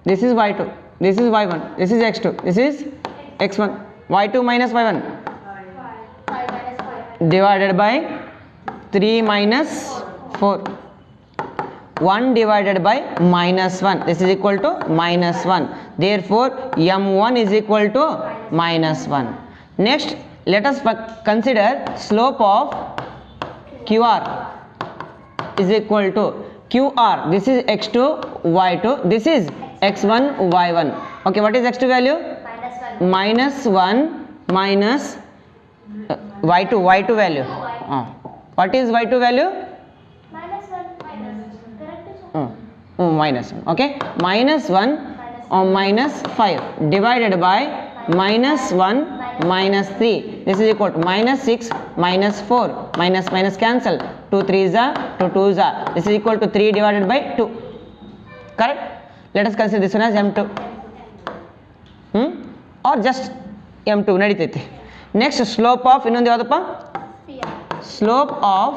This is y2, this is y1, this is x2, this is x1. y2 minus y1 divided by 3 minus 4. 1 divided by minus 1, this is equal to minus 1. Therefore m1 is equal to minus 1. Next, let us consider slope of QR is equal to QR. This is x2 y2, this is x1 y1. Okay, what is x2 value? Minus 1 minus y2 value. What is y2 value? Minus 1. Okay, minus 1 or minus 5 divided by minus 1 minus 3. This is equal to minus 6 minus 4. Minus minus cancel. 2 3s are 2 2s are. This is equal to 3 divided by 2. Correct? Let us consider this one as m2. Or just m2 naditete. Next, slope of ಇನ್ನೊಂದು ಯಾವುದಪ್ಪ? Slope of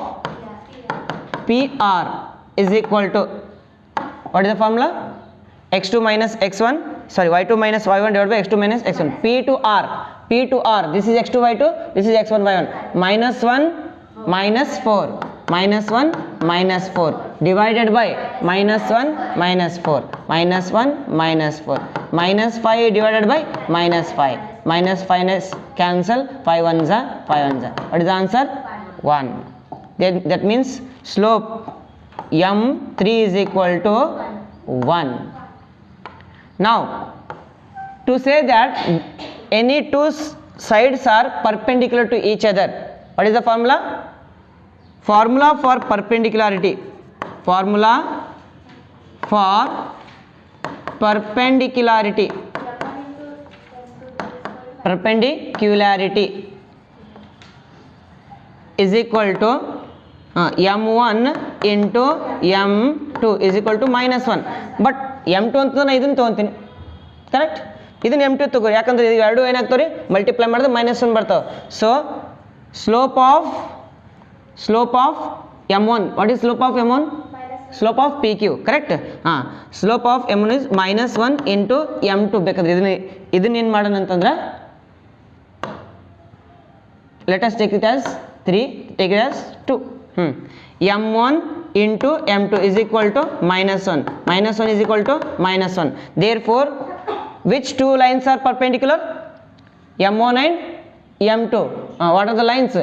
PR is equal to, what is the formula? x2 minus x1, sorry, y2 minus y1 divided by x2 minus x1. P to R, P to R, this is x2 y2, this is x1 y1. Minus 1 minus 4, minus 1 minus 4 divided by minus 1 minus 4, minus 1 minus 4, minus 5 divided by minus 5. Minus 5 cancel, 5 ones are 5 ones are. What is the answer? 1. Then that means slope m3 is equal to 1. Now, to say that any two sides are perpendicular to each other, what is the formula? Formula for perpendicularity. Formula for perpendicularity. Perpendicularity is equal to m1 into m2 is equal to minus 1. But m2 ಅಂತ ನಾನು ಇದನ್ನು ತೊಗೊಂತೀನಿ, correct? ಇದನ್ನು m2 ತಗೋರಿ, ಯಾಕಂದ್ರೆ ಇದು ಎರಡು ಏನಾಗ್ತಾವೆ ರೀ, multiply ಮಾಡಿದ್ರೆ minus 1 ಬರ್ತಾವೆ. So slope of m1, what is slope of m1? Slope of PQ, correct? Slope of m1 is minus 1 into m2. ಬೇಕಾದ್ರೆ ಇದನ್ನ ಏನು ಮಾಡೋಣ ಅಂತಂದ್ರೆ, let us take it as 3, take it as 2. m1 into m2 is equal to minus 1. Minus 1 is equal to minus 1. Therefore, which two lines are perpendicular? m1 and m2. What are the lines?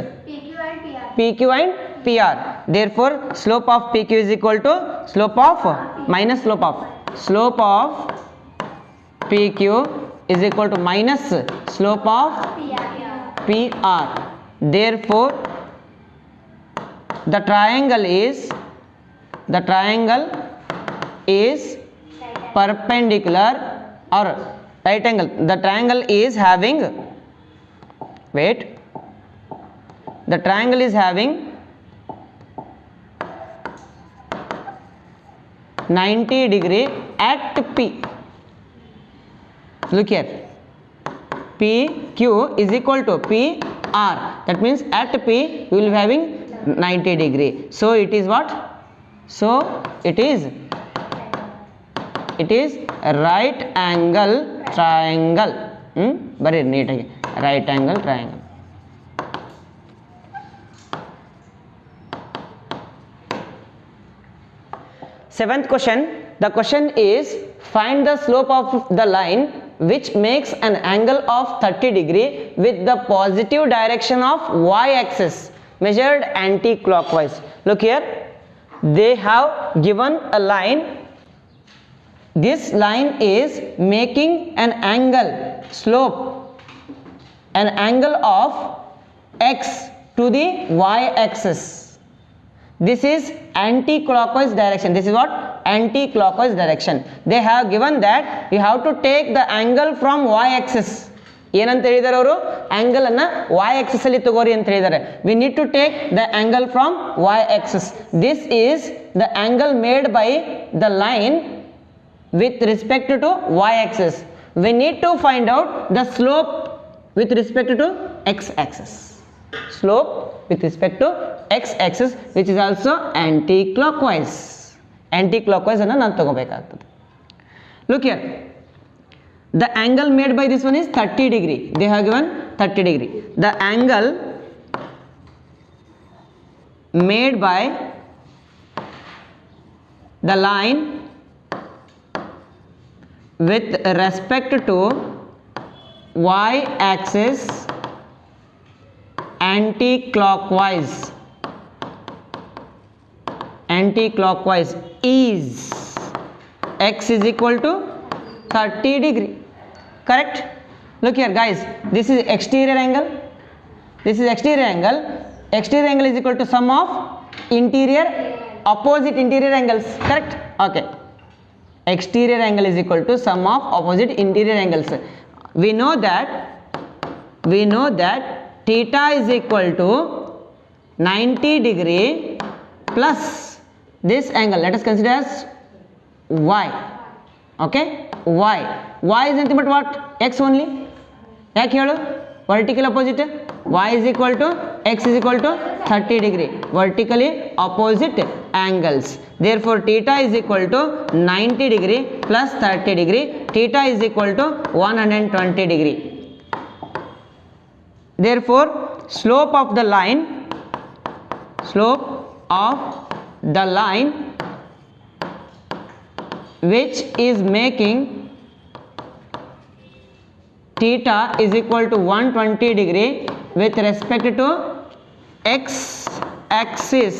PQ and PR. Therefore, slope of PQ is equal to slope of minus slope of PQ is equal to minus slope of PR. Therefore, the triangle is perpendicular or right angle. The triangle is having, the triangle is having 90 degree at P. Look here, PQ is equal to PR. That means at P you will be having 90 degree. So it is what? So it is right angle triangle. Very neat again. Right angle triangle. Seventh question. The question is, find the slope of the line which makes an angle of 30 degree with the positive direction of y-axis measured anti-clockwise. Look here, they have given a line. This line is making an angle, slope, an angle of x to the y-axis. This is anti-clockwise direction. This is what? Anti-clockwise direction. They have given that you have to take the angle from y-axis. ಏನಂತ ಹೇಳಿದ್ದಾರೆ ಅವರು, angle ಅನ್ನ y Axis ಅಲ್ಲಿ ತಗೋರಿ ಅಂತ ಹೇಳಿದ್ದಾರೆ. We need to take the angle from y axis. This is the angle made by the line with respect to y axis. We need to find out the slope with respect to x axis. Slope with respect to x axis, which is also anti-clockwise. Anti-clockwise anna nan tagobekaguತ್ತದೆ. Look here, the angle made by this one is 30 degree. They have given 30 degree. The angle made by the line with respect to y axis anti-clockwise is x is equal to 30 degree. Correct? Look here guys, this is exterior angle, this is exterior angle. Exterior angle is equal to sum of interior opposite interior angles. Correct? Okay, exterior angle is equal to sum of opposite interior angles. We know that theta is equal to 90 degree plus this angle, let us consider as y. Okay, y is nothing but what, x only. ಯಾಕೆ ಹೇಳು, vertical opposite y is equal to x is equal to 30 degree, vertically opposite angles. Therefore theta is equal to 90 degree plus 30 degree. Theta is equal to 120 degree. Therefore slope of the line which is making theta is equal to 120 degree with respect to x axis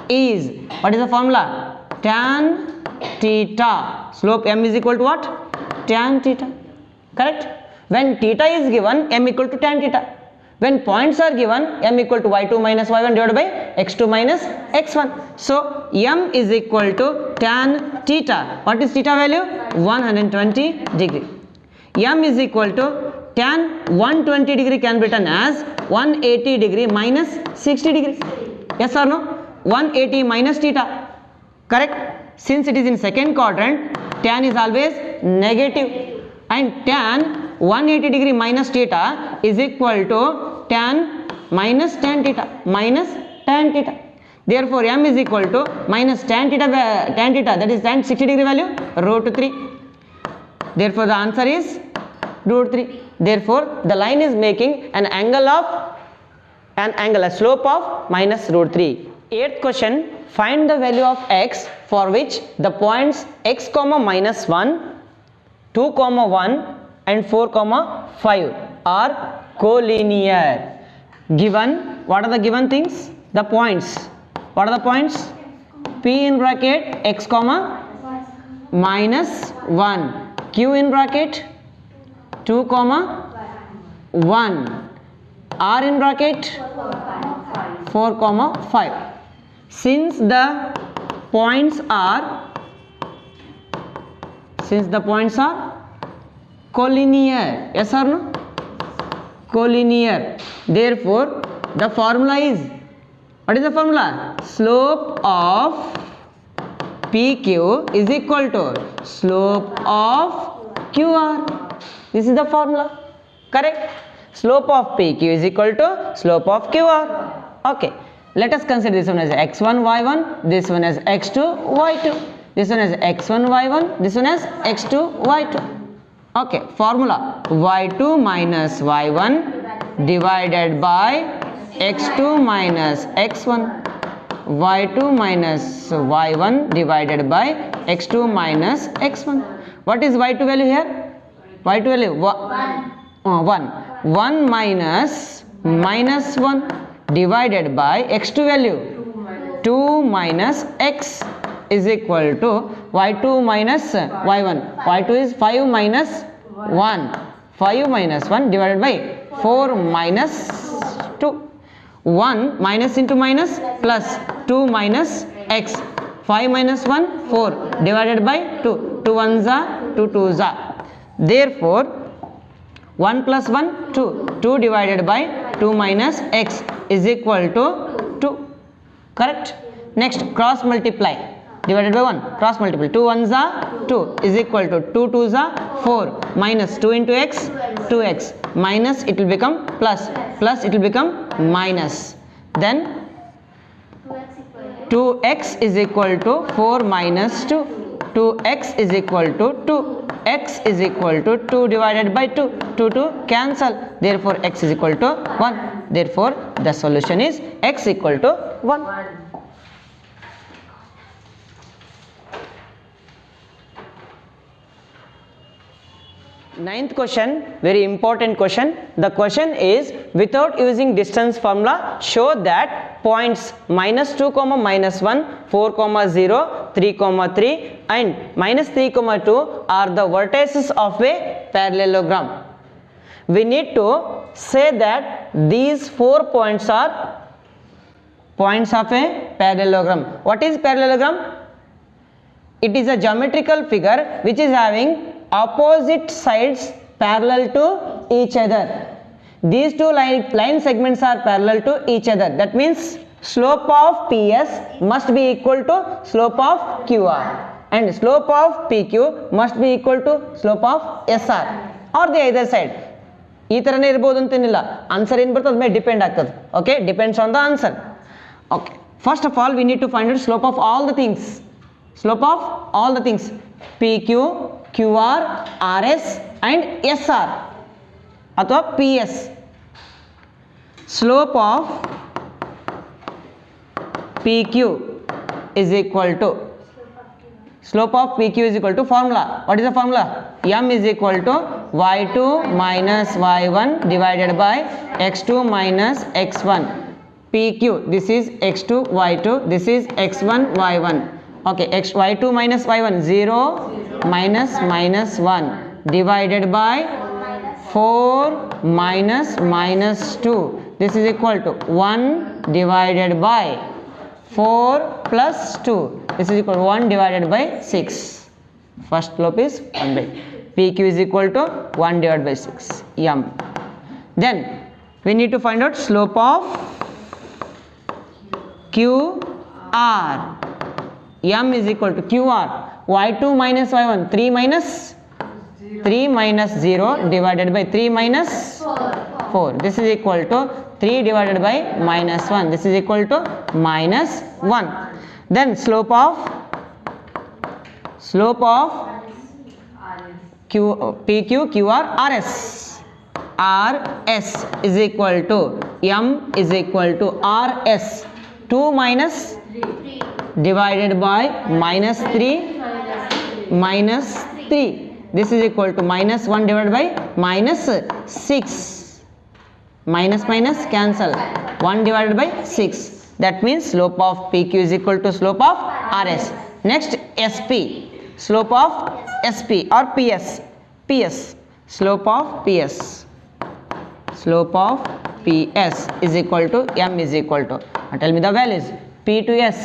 is, what is the formula, tan theta. Slope m is equal to what, tan theta. Correct? When theta is given, m equal to tan theta. When points are given, m equal to y2 minus y1 divided by x2 minus x1. So m is equal to tan theta. What is theta value? 120 degree. M is equal to tan 120 degree can be written as 180 degree minus 60 degrees. Yes or no? 180 minus theta. Correct? Since it is in second quadrant, tan is always negative, and tan 180 degree minus theta is equal to tan minus tan theta, minus tan theta. Therefore m is equal to minus tan theta, that is tan 60 degree value, root 3. Therefore the answer is root 3. Therefore the line is making a slope of minus root 3. Eighth question, find the value of x for which the points x comma minus 1, 2 comma 1 and 4 comma 5 are collinear. Given, what are the given things? The points. What are the points? P in bracket x comma minus 1, q in bracket 2 comma 1, r in bracket 4 comma 5. Since the points are collinear, yes or no? Collinear. Therefore the formula is, what is the formula? Slope of PQ is equal to slope of QR. This is the formula. Correct? Slope of PQ is equal to slope of QR. Okay, let us consider this one as x1 y1, this one as x2 y2, this one as x1 y1, this one as x2 y2. Okay, formula y2 minus y1 divided by x2 minus x1, y2 minus y1 divided by x2 minus x1. What is y2 value here? Y2 value 1 minus 1 divided by x2 value 2 minus x is equal to y2 minus y1. Y2 is 5 minus 1, 5 minus 1 divided by 4 minus 2. 1 minus into minus plus 2 minus x, 5 minus 1 4 divided by 2, 2 1s are 2 2s are. Therefore 1 plus 1 2, 2 divided by 2 minus x is equal to 2, correct. Next cross multiply, divided by 1, cross multiply, 2 1s are 2 is equal to 2 2s are 4 minus 2 into x 2x minus it will become plus, plus it will become minus, then 2x is equal to 4 minus 2, 2x is equal to 2, x is equal to 2 divided by 2, 2 to cancel, therefore x is equal to 1, therefore the solution is x equal to 1. Ninth question, very important question. The question is, without using distance formula, show that points minus 2 comma minus 1, 4 comma 0, 3 comma 3 and minus 3 comma 2 are the vertices of a parallelogram. We need to say that these 4 points are points of a parallelogram. What is parallelogram? It is a geometrical figure which is having opposite sides parallel to each other. These two line segments are parallel to each other. That means slope of PS must be equal to slope of QR and slope of PQ must be equal to slope of SR or the either side. ಈ ಥರನೇ ಇರ್ಬೋದು ಅಂತೇನಿಲ್ಲ, answer ಏನು ಬರ್ತದೆ ಅದ್ರ ಮೇಲೆ depend ಆಗ್ತದೆ. Okay, depends on the answer. Okay, first of all we need to find out slope of all the things, slope of all the things PQ, QR, RS and SR ಅಥವಾ PS. Slope of PQ is equal to, slope of PQ is equal to formula. What is the formula? M is equal to y2 minus y1 divided by x2 minus x1. PQ, this is x2 y2, this is x1 y1. Okay, y2 minus y1 0 minus minus 1 divided by 4 minus minus 2. This is equal to 1 divided by 4 plus 2. This is equal to 1 divided by 6. First slope is 1 by PQ is equal to 1 divided by 6 M. Then we need to find out slope of QR. M is equal to QR. Y2 minus y1, 3 minus 0 divided by 3 minus 4. This is equal to 3 divided by minus 1. This is equal to minus 1. Then slope of PQ, QR, RS. RS is equal to M is equal to RS. 2 minus 3 divided by minus 3 minus 3. This is equal to minus 1 divided by minus 6. Minus minus cancel. 1 divided by 6. That means slope of PQ is equal to slope of RS. Next SP. Slope of SP or PS. PS. Slope of PS. Slope of PS is equal to M is equal to. Tell me the values. P to S.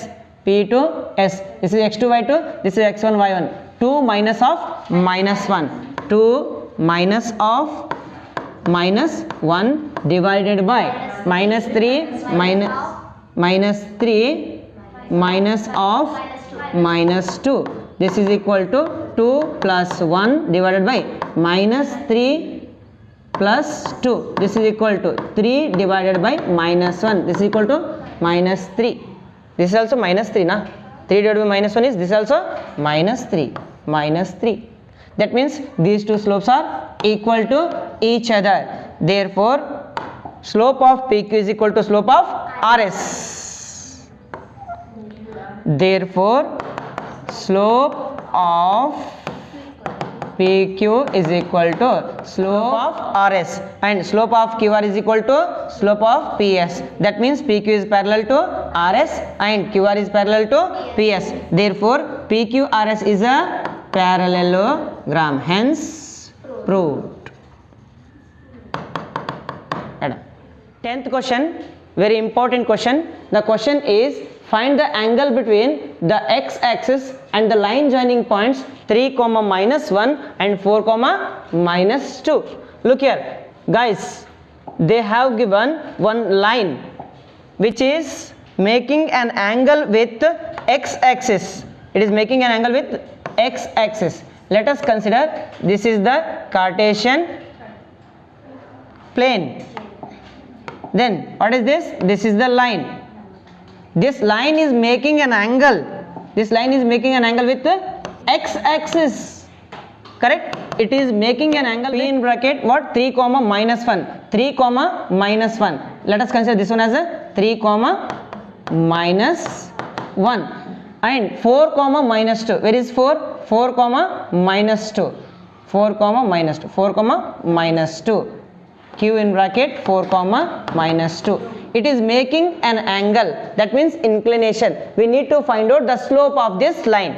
P to S. This is x2 y2. This is x1 y1. 2 minus of minus 1. 2 minus of minus 1 divided by minus 3 minus 3 minus of minus 2. This is equal to 2 plus 1 divided by minus 3 plus 2. This is equal to 3 divided by minus 1. This is equal to minus 3. This is also minus 3 na. 3 divided by minus 1 is this also minus 3. Minus 3. That means these two slopes are equal to each other. Therefore, slope of PQ is equal to slope of RS. Therefore, slope of PQ is equal to slope of RS and slope of QR is equal to slope of PS. That means PQ is parallel to RS and QR is parallel to PS. Therefore, PQRS is a parallelogram. Hence, proved. 10th question, very important question. The question is, find the angle between the x-axis and the line joining points 3, minus 1 and 4, minus 2. look here guys, they have given one line which is making an angle with x-axis. It is making an angle with x-axis. Let us consider this is the Cartesian plane. Then what is this? This is the line. This line is making an angle. This line is making an angle with the x-axis. Correct? It is making an angle in bracket what? 3 comma minus 1. 3 comma minus 1. Let us consider this one as a 3 comma minus 1 and 4 comma minus 2. Where is 4? 4 comma minus 2. 4 comma minus 2. 4 comma minus 2. Q in bracket 4 comma minus 2. It is making an angle, that means inclination. We need to find out the slope of this line.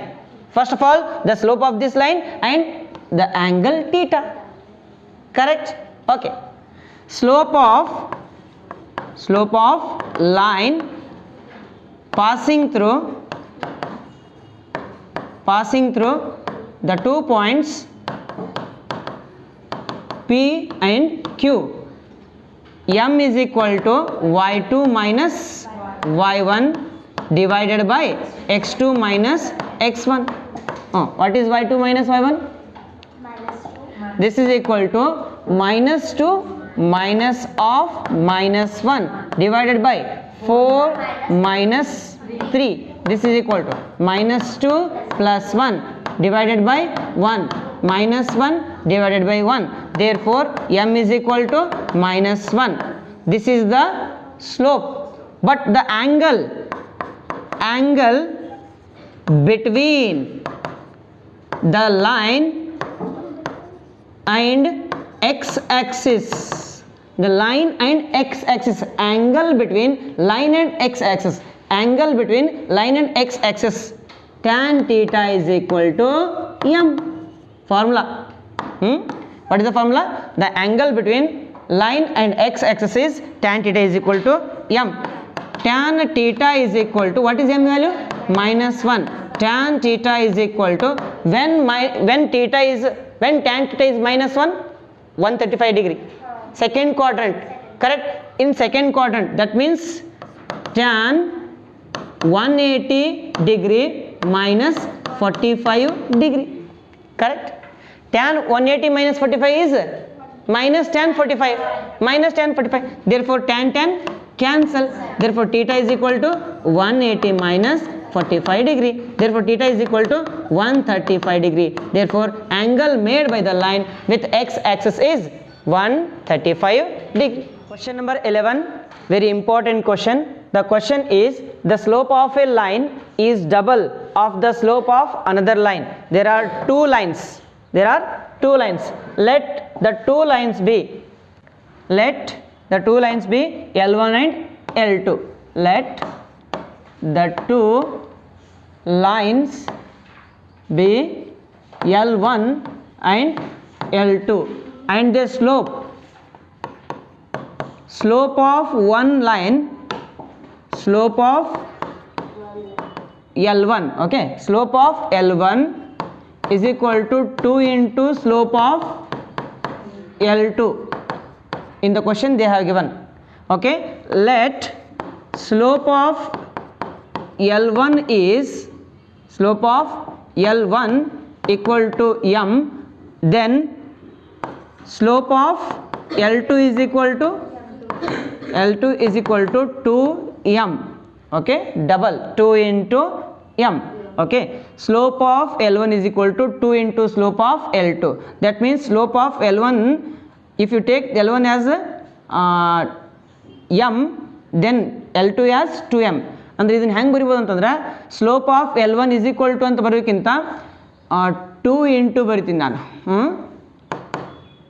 First of all, the slope of this line and the angle theta. Correct? Okay. Slope of line passing through the 2 points P and Q. M is equal to y2 minus y1 divided by x2 minus x1. What is y2 minus y1? This is equal to minus 2 minus of minus 1 divided by 4 minus 3. This is equal to minus 2 plus 1 divided by 1 minus 1 divided by 1. Therefore, M is equal to minus 1. This is the slope. But the angle between the line and x-axis. The line and x-axis. Angle between line and x-axis. Angle between line and x-axis. Tan theta is equal to M. Formula. What is the formula? The angle between line and x-axis is tan theta is equal to M. Tan theta is equal to, what is M value? Minus 1. Tan theta is equal to, when tan theta is minus 1, 135 degree. Second quadrant. Correct? In second quadrant, that means tan 180 degree minus 45 degree. Correct? Tan 180 minus 45 is minus tan 45. Minus tan 45. Therefore, tan cancel. Therefore, theta is equal to 180 minus 45 degree. Therefore, theta is equal to 135 degree. Therefore, angle made by the line with x-axis is 135 degree. Question number 11. Very important question. The question is, the slope of a line is double of the slope of another line. There are two lines. Let the two lines be L1 and L2. Let the two lines be L1 and L2, and the slope of one line, slope of L1, okay, slope of L1 is equal to 2 into slope of L2. In the question they have given, okay. Let slope of L1 is equal to M, then slope of L2 is equal to 2M, okay, double 2 into M, okay. Slope of L1 is equal to 2 into slope of L2. That means slope of L1, if you take L1 as M, then L2 as 2M. ಅಂದ್ರೆ ಇದನ್ನ ಹೆಂಗೆ ಬರಿಬೋದು ಅಂತಂದ್ರೆ slope of L1 is equal to ಅಂತ ಬರೋಕ್ಕಿಂತ 2 into ಬರಿತೀನಿ ನಾನು.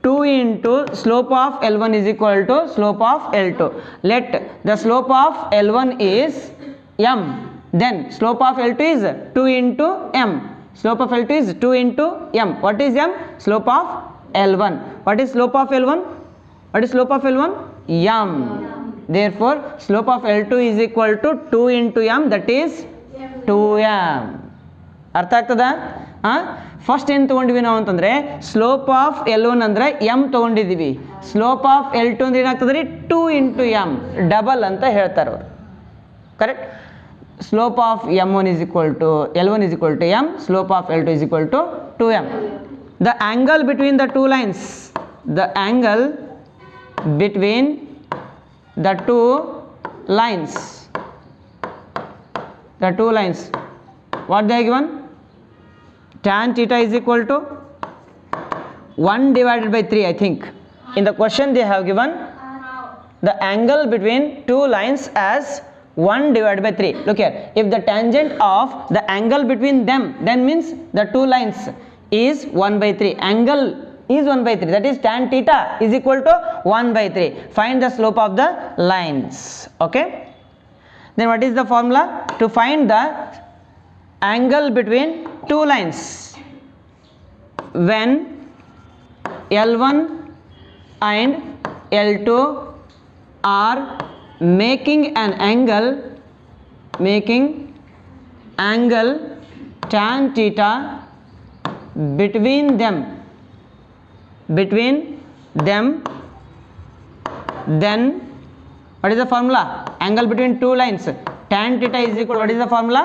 2 into slope of L1 is equal to slope of L2. Let the slope of L1 is M, then slope of L2 is 2 into M. Slope of L2 is 2 into M. What is M? Slope of L1. What is slope of L1? M. Therefore, slope of L2 is equal to 2 into M, that is 2M. ಅರ್ಥ ಆಗ್ತದ? First ಏನು ತೊಗೊಂಡಿವಿ ನಾವು ಅಂತಂದರೆ slope of L1 ಅಂದರೆ M ತೊಗೊಂಡಿದ್ದೀವಿ, slope of L2 ಅಂದ್ರೆ ಏನಾಗ್ತದೆ ರೀ 2 × m ಡಬಲ್ ಅಂತ ಹೇಳ್ತಾರೆ ಅವರು. Correct. Slope of M1 is equal to L1 is equal to m, slope of L2 is equal to 2m. The angle between the two lines, the angle between the two lines, what they are given? Tan theta is equal to 1 divided by 3, I think. In the question they have given the angle between two lines as 1 divided by 3. Look here, if the tangent of the angle between them, then means the two lines is 1 by 3. Angle is 1 by 3, that is tan theta is equal to 1 by 3. Find the slope of the lines. Okay, then what is the formula to find the angle between two lines? When L1 and L2 are making an angle tan theta between them, then what is the formula? Angle between two lines, tan theta is equal, what is the formula?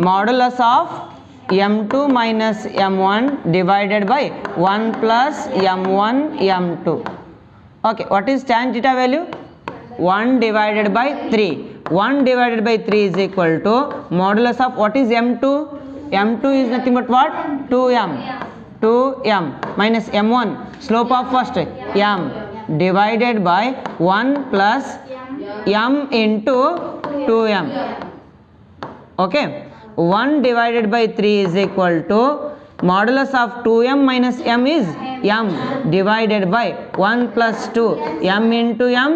Modulus of m2 minus m1 divided by 1 plus m1 m2. Okay, what is tan theta value? 1 divided by 3. 1 divided by 3 is equal to modulus of what is m2? m2 is nothing but what? 2m minus m1, slope of first m, divided by 1 plus m into 2m. Okay, 1 divided by 3 is equal to modulus of 2m minus m is m divided by 1 plus 2 m into m,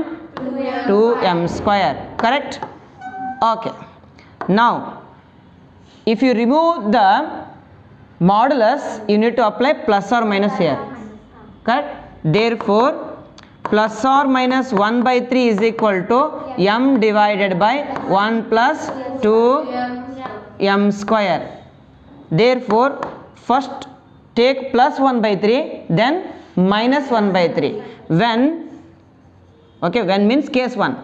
2m square. Correct. Okay, now if you remove the modulus, you need to apply plus or minus here. Correct. Therefore plus or minus 1 by 3 is equal to m divided by 1 plus 2m square. Therefore first take plus 1 by 3, then minus 1 by 3. When, okay, when means case 1.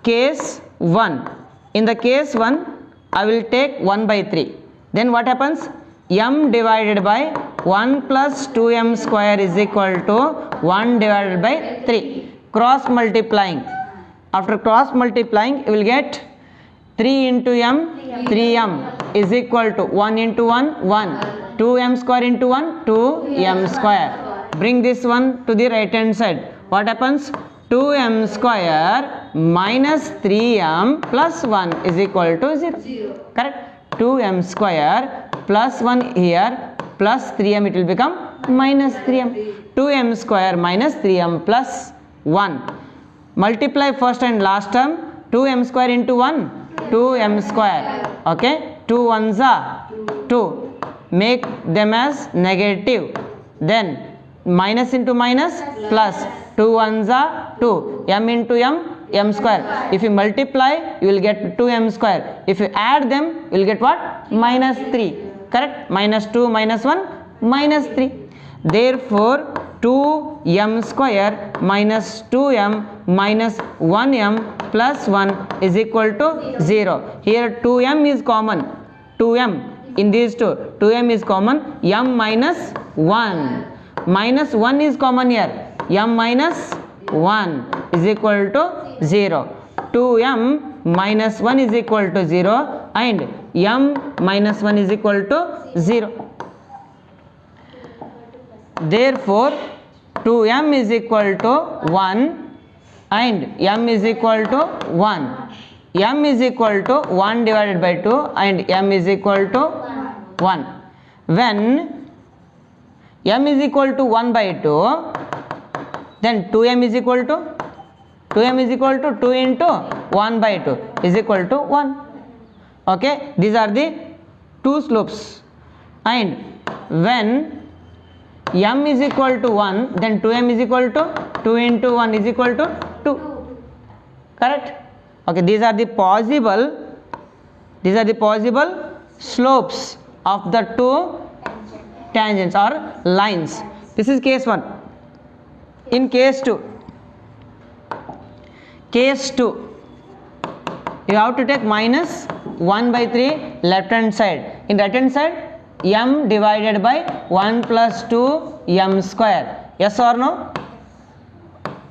Case 1, in the case 1 I will take 1 by 3. Then what happens? M divided by 1 plus 2m square is equal to 1 divided by 3. Cross multiplying. After cross multiplying, you will get 3 into m, 3m is equal to 1 into 1, 1. 2m square into 1, 2m square. Bring this one to the right hand side. What happens? 2m square minus 3m plus 1 is equal to 0. Correct? 2m square plus 1 here plus 3m, it will become minus 3m. 2m square minus 3m plus 1. Multiply first and last term. 2m square into 1, 2m square. Okay, 2 ones are 2. Make them as negative. Then minus into minus plus. 2 ones are 2. M into m square. If you multiply, you will get 2m square. If you add them, you will get what? Minus 3. Correct? Minus 2 minus 1 minus 3. Therefore 2m square minus 2m minus 1m plus 1 is equal to 0. Here 2m is common. 2m in these two. 2m is common. M minus 1. Minus 1 is common here. M minus 1 is equal to 0. 2m minus 1 is equal to 0 and m minus 1 is equal to 0. Therefore 2m is equal to 1 and m is equal to 1. M is equal to 1 divided by 2 and m is equal to 1. When m is equal to 1 by 2, then 2m is equal to 2 into 1 by 2 is equal to 1. Okay, these are the two slopes. And when m is equal to 1, then 2m is equal to 2 into 1 is equal to 2. Correct? Okay, these are the possible slopes of the two tangents or lines. This is case 1. In case 2, you have to take minus 1 by 3 left hand side. In right hand side, m divided by 1 plus 2 m square. Yes or no?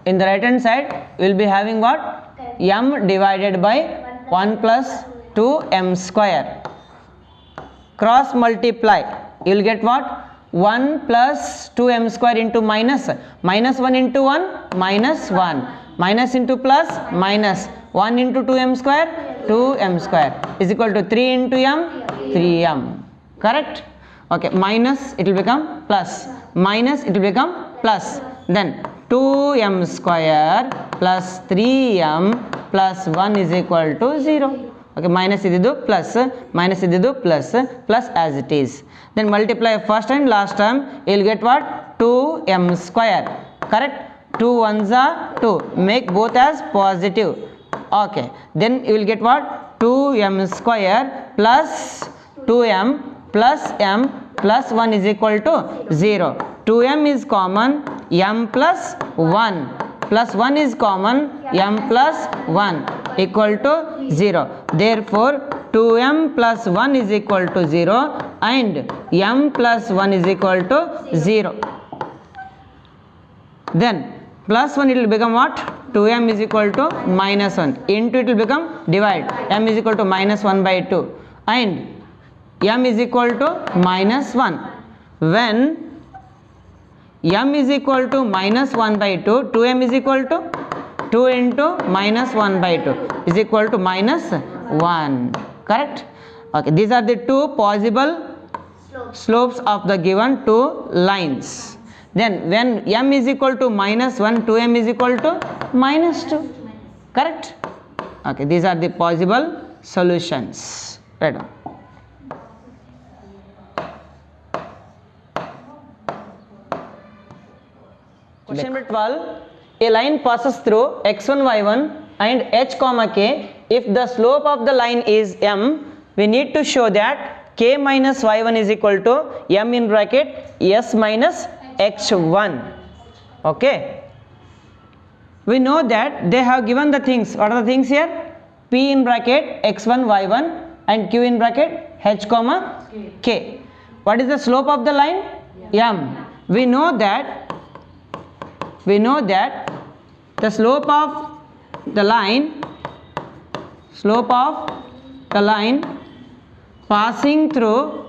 In the right hand side, we will be having what? M divided by 1 plus 2 m square. Cross multiply, you will get what? 1 plus 2 m square into minus 1 into 1 minus 1, minus into plus minus 1 into 2 m square 2 m square is equal to 3 into m 3m. Correct? Okay, minus it will become plus, minus it will become plus, then 2m square plus 3m plus 1 is equal to 0. Okay, minus ididu plus, minus ididu plus, plus as it is. Then multiply first and last term, you will get what? 2m square. Correct? 2 ones are 2. Make both as positive. Okay, then you will get what? 2m square plus 2m plus m plus 1 is equal to 0. 2m is common, m plus 1 plus 1 is common, m plus 1 equal to 0. Therefore 2m plus 1 is equal to 0 and m plus 1 is equal to 0. Then plus 1 it will become what? 2m is equal to minus 1 into it will become divide, m is equal to minus 1 by 2 and m is equal to minus 1. When m is equal to minus 1 by 2, 2m is equal to 2 into minus 1 by 2 is equal to minus 1. Correct? Okay, these are the two possible slopes of the given two lines. Then when m is equal to minus 1, 2m is equal to minus 2. Correct? Okay, these are the possible solutions. Right on. Question number 12. A line passes through x1, y1 and h comma k. If the slope of the line is m, we need to show that k minus y1 is equal to m in bracket s minus h1. Okay. We know that they have given the things. What are the things here? P in bracket x1, y1 and q in bracket h comma k. What is the slope of the line? M. We know that the slope of the line passing through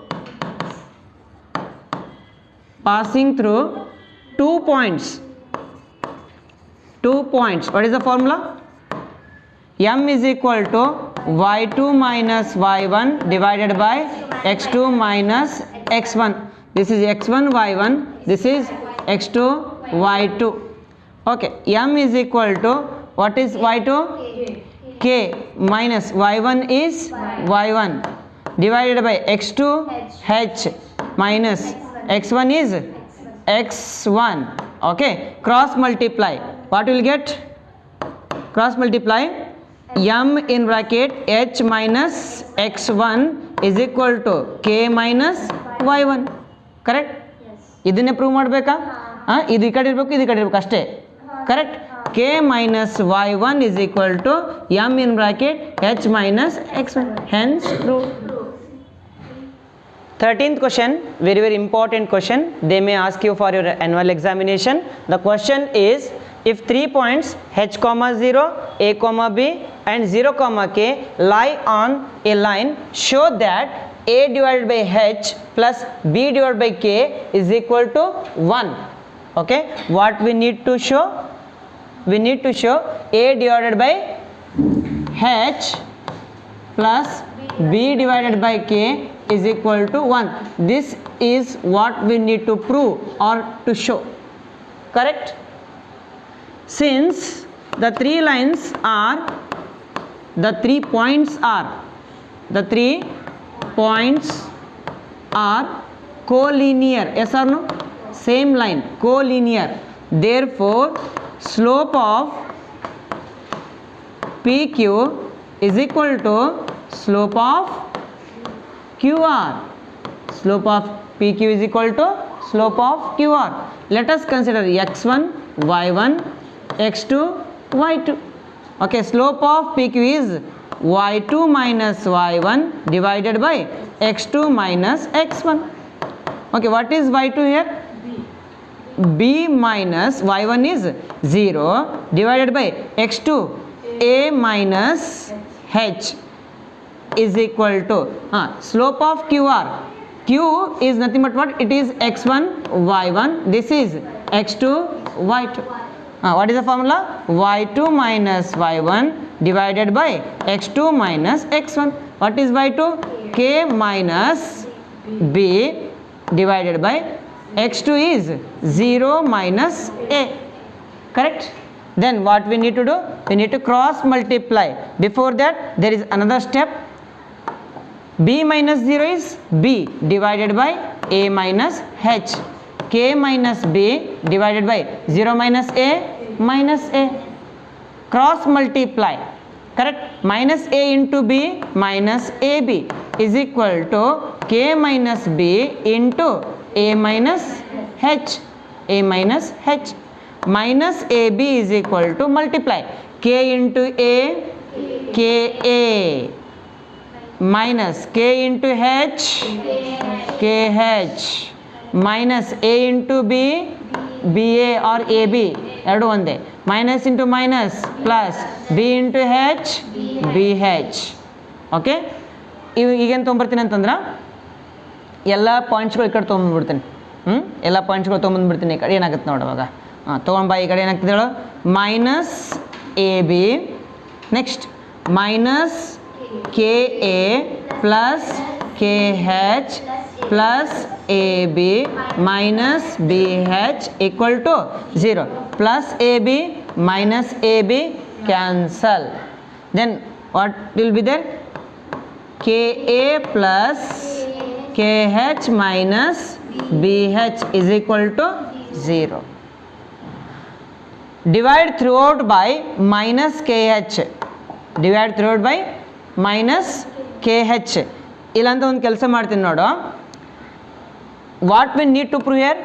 2 points. What is the formula? M is equal to y2 minus y1 divided by x2 minus x1. This is x1 y1, this is x2 y2. Okay, m is equal to, what is y2? K minus y1 is y1 divided by x2 h minus x1 is x1. Okay, cross multiply. What will get? Cross multiply m in bracket h minus x1 is equal to k minus y1. Correct? ಇದನ್ನೇ prove ಮಾಡಬೇಕಾ? ಇದು ಈ ಕಡೆ ಇರಬೇಕು, ಇದು ಈ ಕಡೆ ಇರಬೇಕು ಅಷ್ಟೇ. Correct? k minus y1 is equal to m in bracket h minus x1. Hence proved. 13th question, very very important question. They may ask you for your annual examination. The question is, if 3 points h comma 0, a comma b and 0 comma k lie on a line, show that a divided by h plus b divided by k is equal to 1. Okay, what we need to show? We need to show a divided by h plus b divided by k is equal to 1. This is what we need to prove or to show. Correct? Since the 3 lines are, the 3 points are collinear. Yes or no? Same line, collinear. Therefore slope of PQ is equal to slope of QR. Slope of PQ is equal to slope of QR. Let us consider x1, y1, x2, y2. Okay, slope of PQ is y2 minus y1 divided by x2 minus x1. Okay, what is y2 here? B minus y1 is 0 divided by x2 a minus h is equal to slope of QR. Q is nothing but what? It is x1 y1. This is x2 y2. What is the formula? y2 minus y1 divided by x2 minus x1. What is y2? K minus b divided by x2 is 0 minus a. Correct? Then what we need to do? We need to cross multiply. Before that there is another step. B minus 0 is b divided by a minus h. K minus b divided by 0 minus a minus a. Cross multiply. Correct? Minus a into b minus ab is equal to k minus b into a minus h. A minus h. Minus ab is equal to multiply. K into a, ka minus k into h, kh minus a into b, ba or ab ಎರಡು ಒಂದೇ. Minus into minus plus B into H B H. Okay, ಈಗೇನು ತೊಗೊಂಬರ್ತೀನಿ ಅಂತಂದ್ರೆ ಎಲ್ಲ ಪಾಯಿಂಟ್ಸ್ಗಳು ಈ ಕಡೆ ತೊಗೊಂಬಂದ್ಬಿಡ್ತೀನಿ. ಎಲ್ಲ ಪಾಯಿಂಟ್ಸ್ಗಳು ತೊಗೊಂಬಂದ್ಬಿಡ್ತೀನಿ. ಈ ಕಡೆ ಏನಾಗುತ್ತೆ ನೋಡುವಾಗ ತೊಗೊಂಬ. ಈ ಕಡೆ ಏನಾಗ್ತದೆ ಹೇಳು? Minus A B, next minus k A plus K H plus AB minus BH equal to 0. Plus AB minus AB cancel. Then what will be there? KA plus KH minus BH is equal to 0. Divide throughout by minus KH. Divide throughout by minus KH. ಇಲ್ಲಾಂತ ಒಂದು ಕೆಲಸ ಮಾಡ್ತೀನಿ ನೋಡು. What we need to prove here?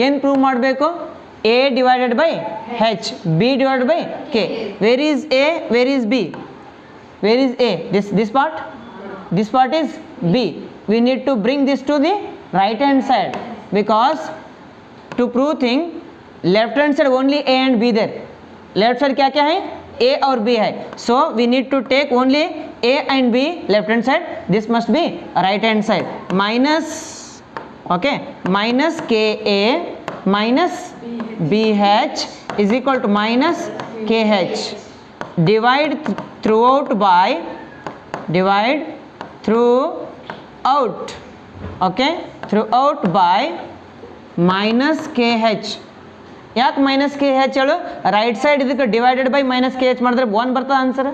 ಏನು prove ಮಾಡಬೇಕು? A divided by H, B divided by K. Where is A, where is B? Where is A? This part, this part is B. We need to bring this to the right hand side, because to prove thing left hand side only A and B there. Left side क्या क्या है? A और B है. So we need to take only A and B left hand side. This must be right hand side. Minus, okay, minus KA minus BH is equal to minus KH. Divide throughout by, divide throughout, okay, throughout by minus KH. ಯಾಕೆ minus k ಹೆಚ್ ಹೇಳು? Right side ಇದಕ್ಕೆ divided by minus k ಹೆಚ್ ಮಾಡಿದ್ರೆ 1 ಬರ್ತದೆ answer.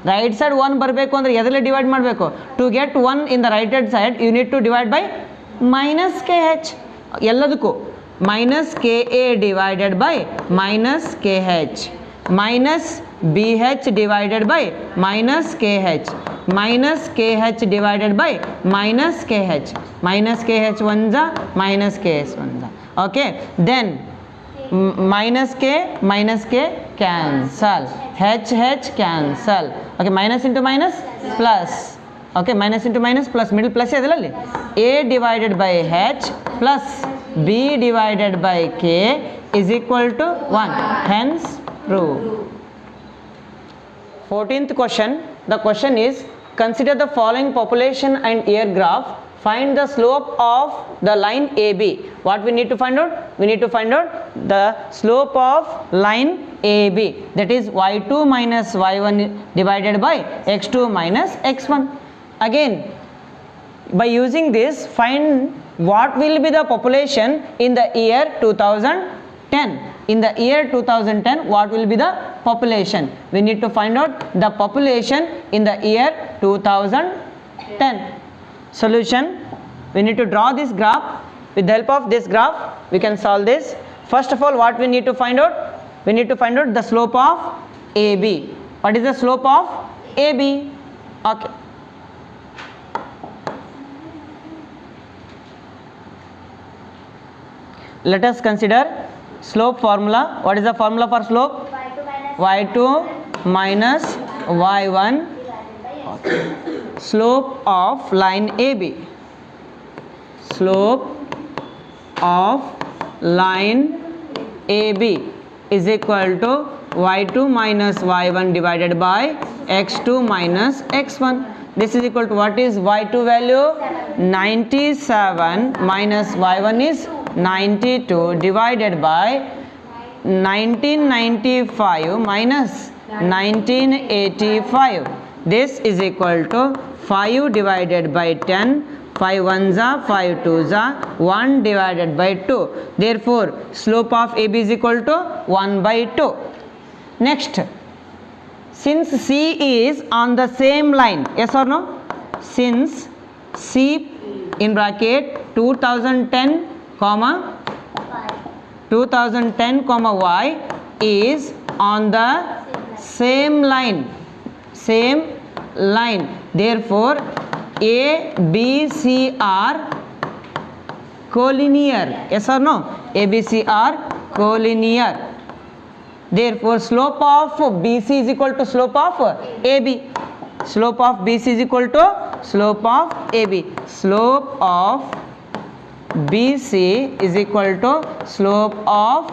Right side 1 ಬರಬೇಕು ಅಂದರೆ ಎದರಲ್ಲಿ divide ಮಾಡಬೇಕು? To get 1 in the right hand side you need to divide by minus k h. ಎಲ್ಲದಕ್ಕೂ minus k a divided by minus k h, minus b h divided by minus k h, minus k h divided by minus k h, minus k h ಒಂದ minus k s ಒಂದ. Okay, then minus k cancel, h cancel. Okay, minus into minus plus, okay, minus into minus plus, middle plus ಇದರಲ್ಲಿ a divided by h plus b divided by k is equal to 1. Hence prove. 14th question. The question is, consider the following population and year graph. Find the slope of the line AB. What we need to find out? We need to find out the slope of line AB, that is y2 minus y1 divided by x2 minus x1. Again, by using this, find what will be the population in the year 2010. In the year 2010, what will be the population? We need to find out the population in the year 2010. Solution: we need to draw this graph. With the help of this graph we can solve this. First of all, what we need to find out? We need to find out the slope of AB. What is the slope of AB? Okay, let us consider slope formula. What is the formula for slope? y2 minus y1. Slope of line AB. Slope of line AB is equal to y2 minus y1 divided by x2 minus x1. This is equal to, what is y2 value? 97 minus y1 is 92 divided by 1995 minus 1985. This is equal to 5 divided by 10. 5 ones are 5 twos are 1 divided by 2. Therefore, slope of AB is equal to 1 by 2. Next, since C is on the same line, yes or no? Since C in bracket 2010 comma y is on the same line, therefore A, B, C are collinear. Yes or no? A, B, C are collinear. Therefore, slope of BC is equal to slope of AB. Slope of BC is equal to slope of AB. Slope of BC is equal to slope of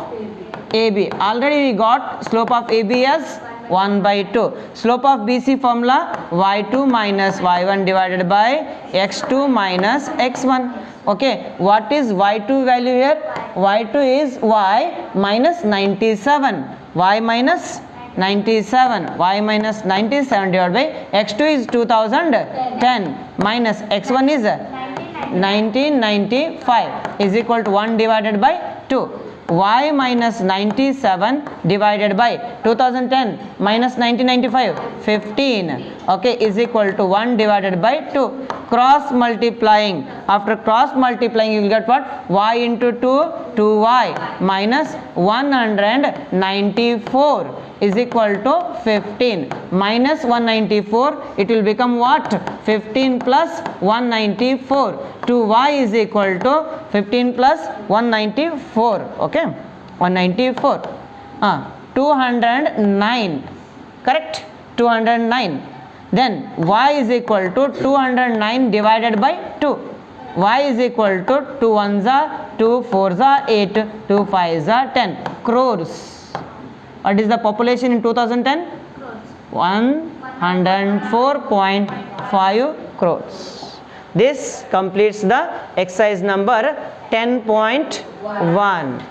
AB. Already we got slope of AB as 1 by 2. Slope of BC formula y2 minus y1 divided by x2 minus x1. Okay, what is y2 value here? y2 is y minus 97. Y minus 97. Y minus 97 divided by x2 is 2010 minus x1 is 1995 is equal to 1 divided by 2. Y minus 97 divided by 2010 minus 1995 15, okay, is equal to 1 divided by 2. Cross multiplying, after cross multiplying you will get what? Y into 2, 2y minus 194 is equal to 15 minus 194, it will become what? 15 plus 194. 2y is equal to 15 plus 194, okay, 194, 209, correct, 209. Then y is equal to 209 divided by 2. Y is equal to 2 ones are 2 fours are 8, 2 fives are 10 crores. What is the population in 2010? 104.5 crores. This completes the exercise number 10.1.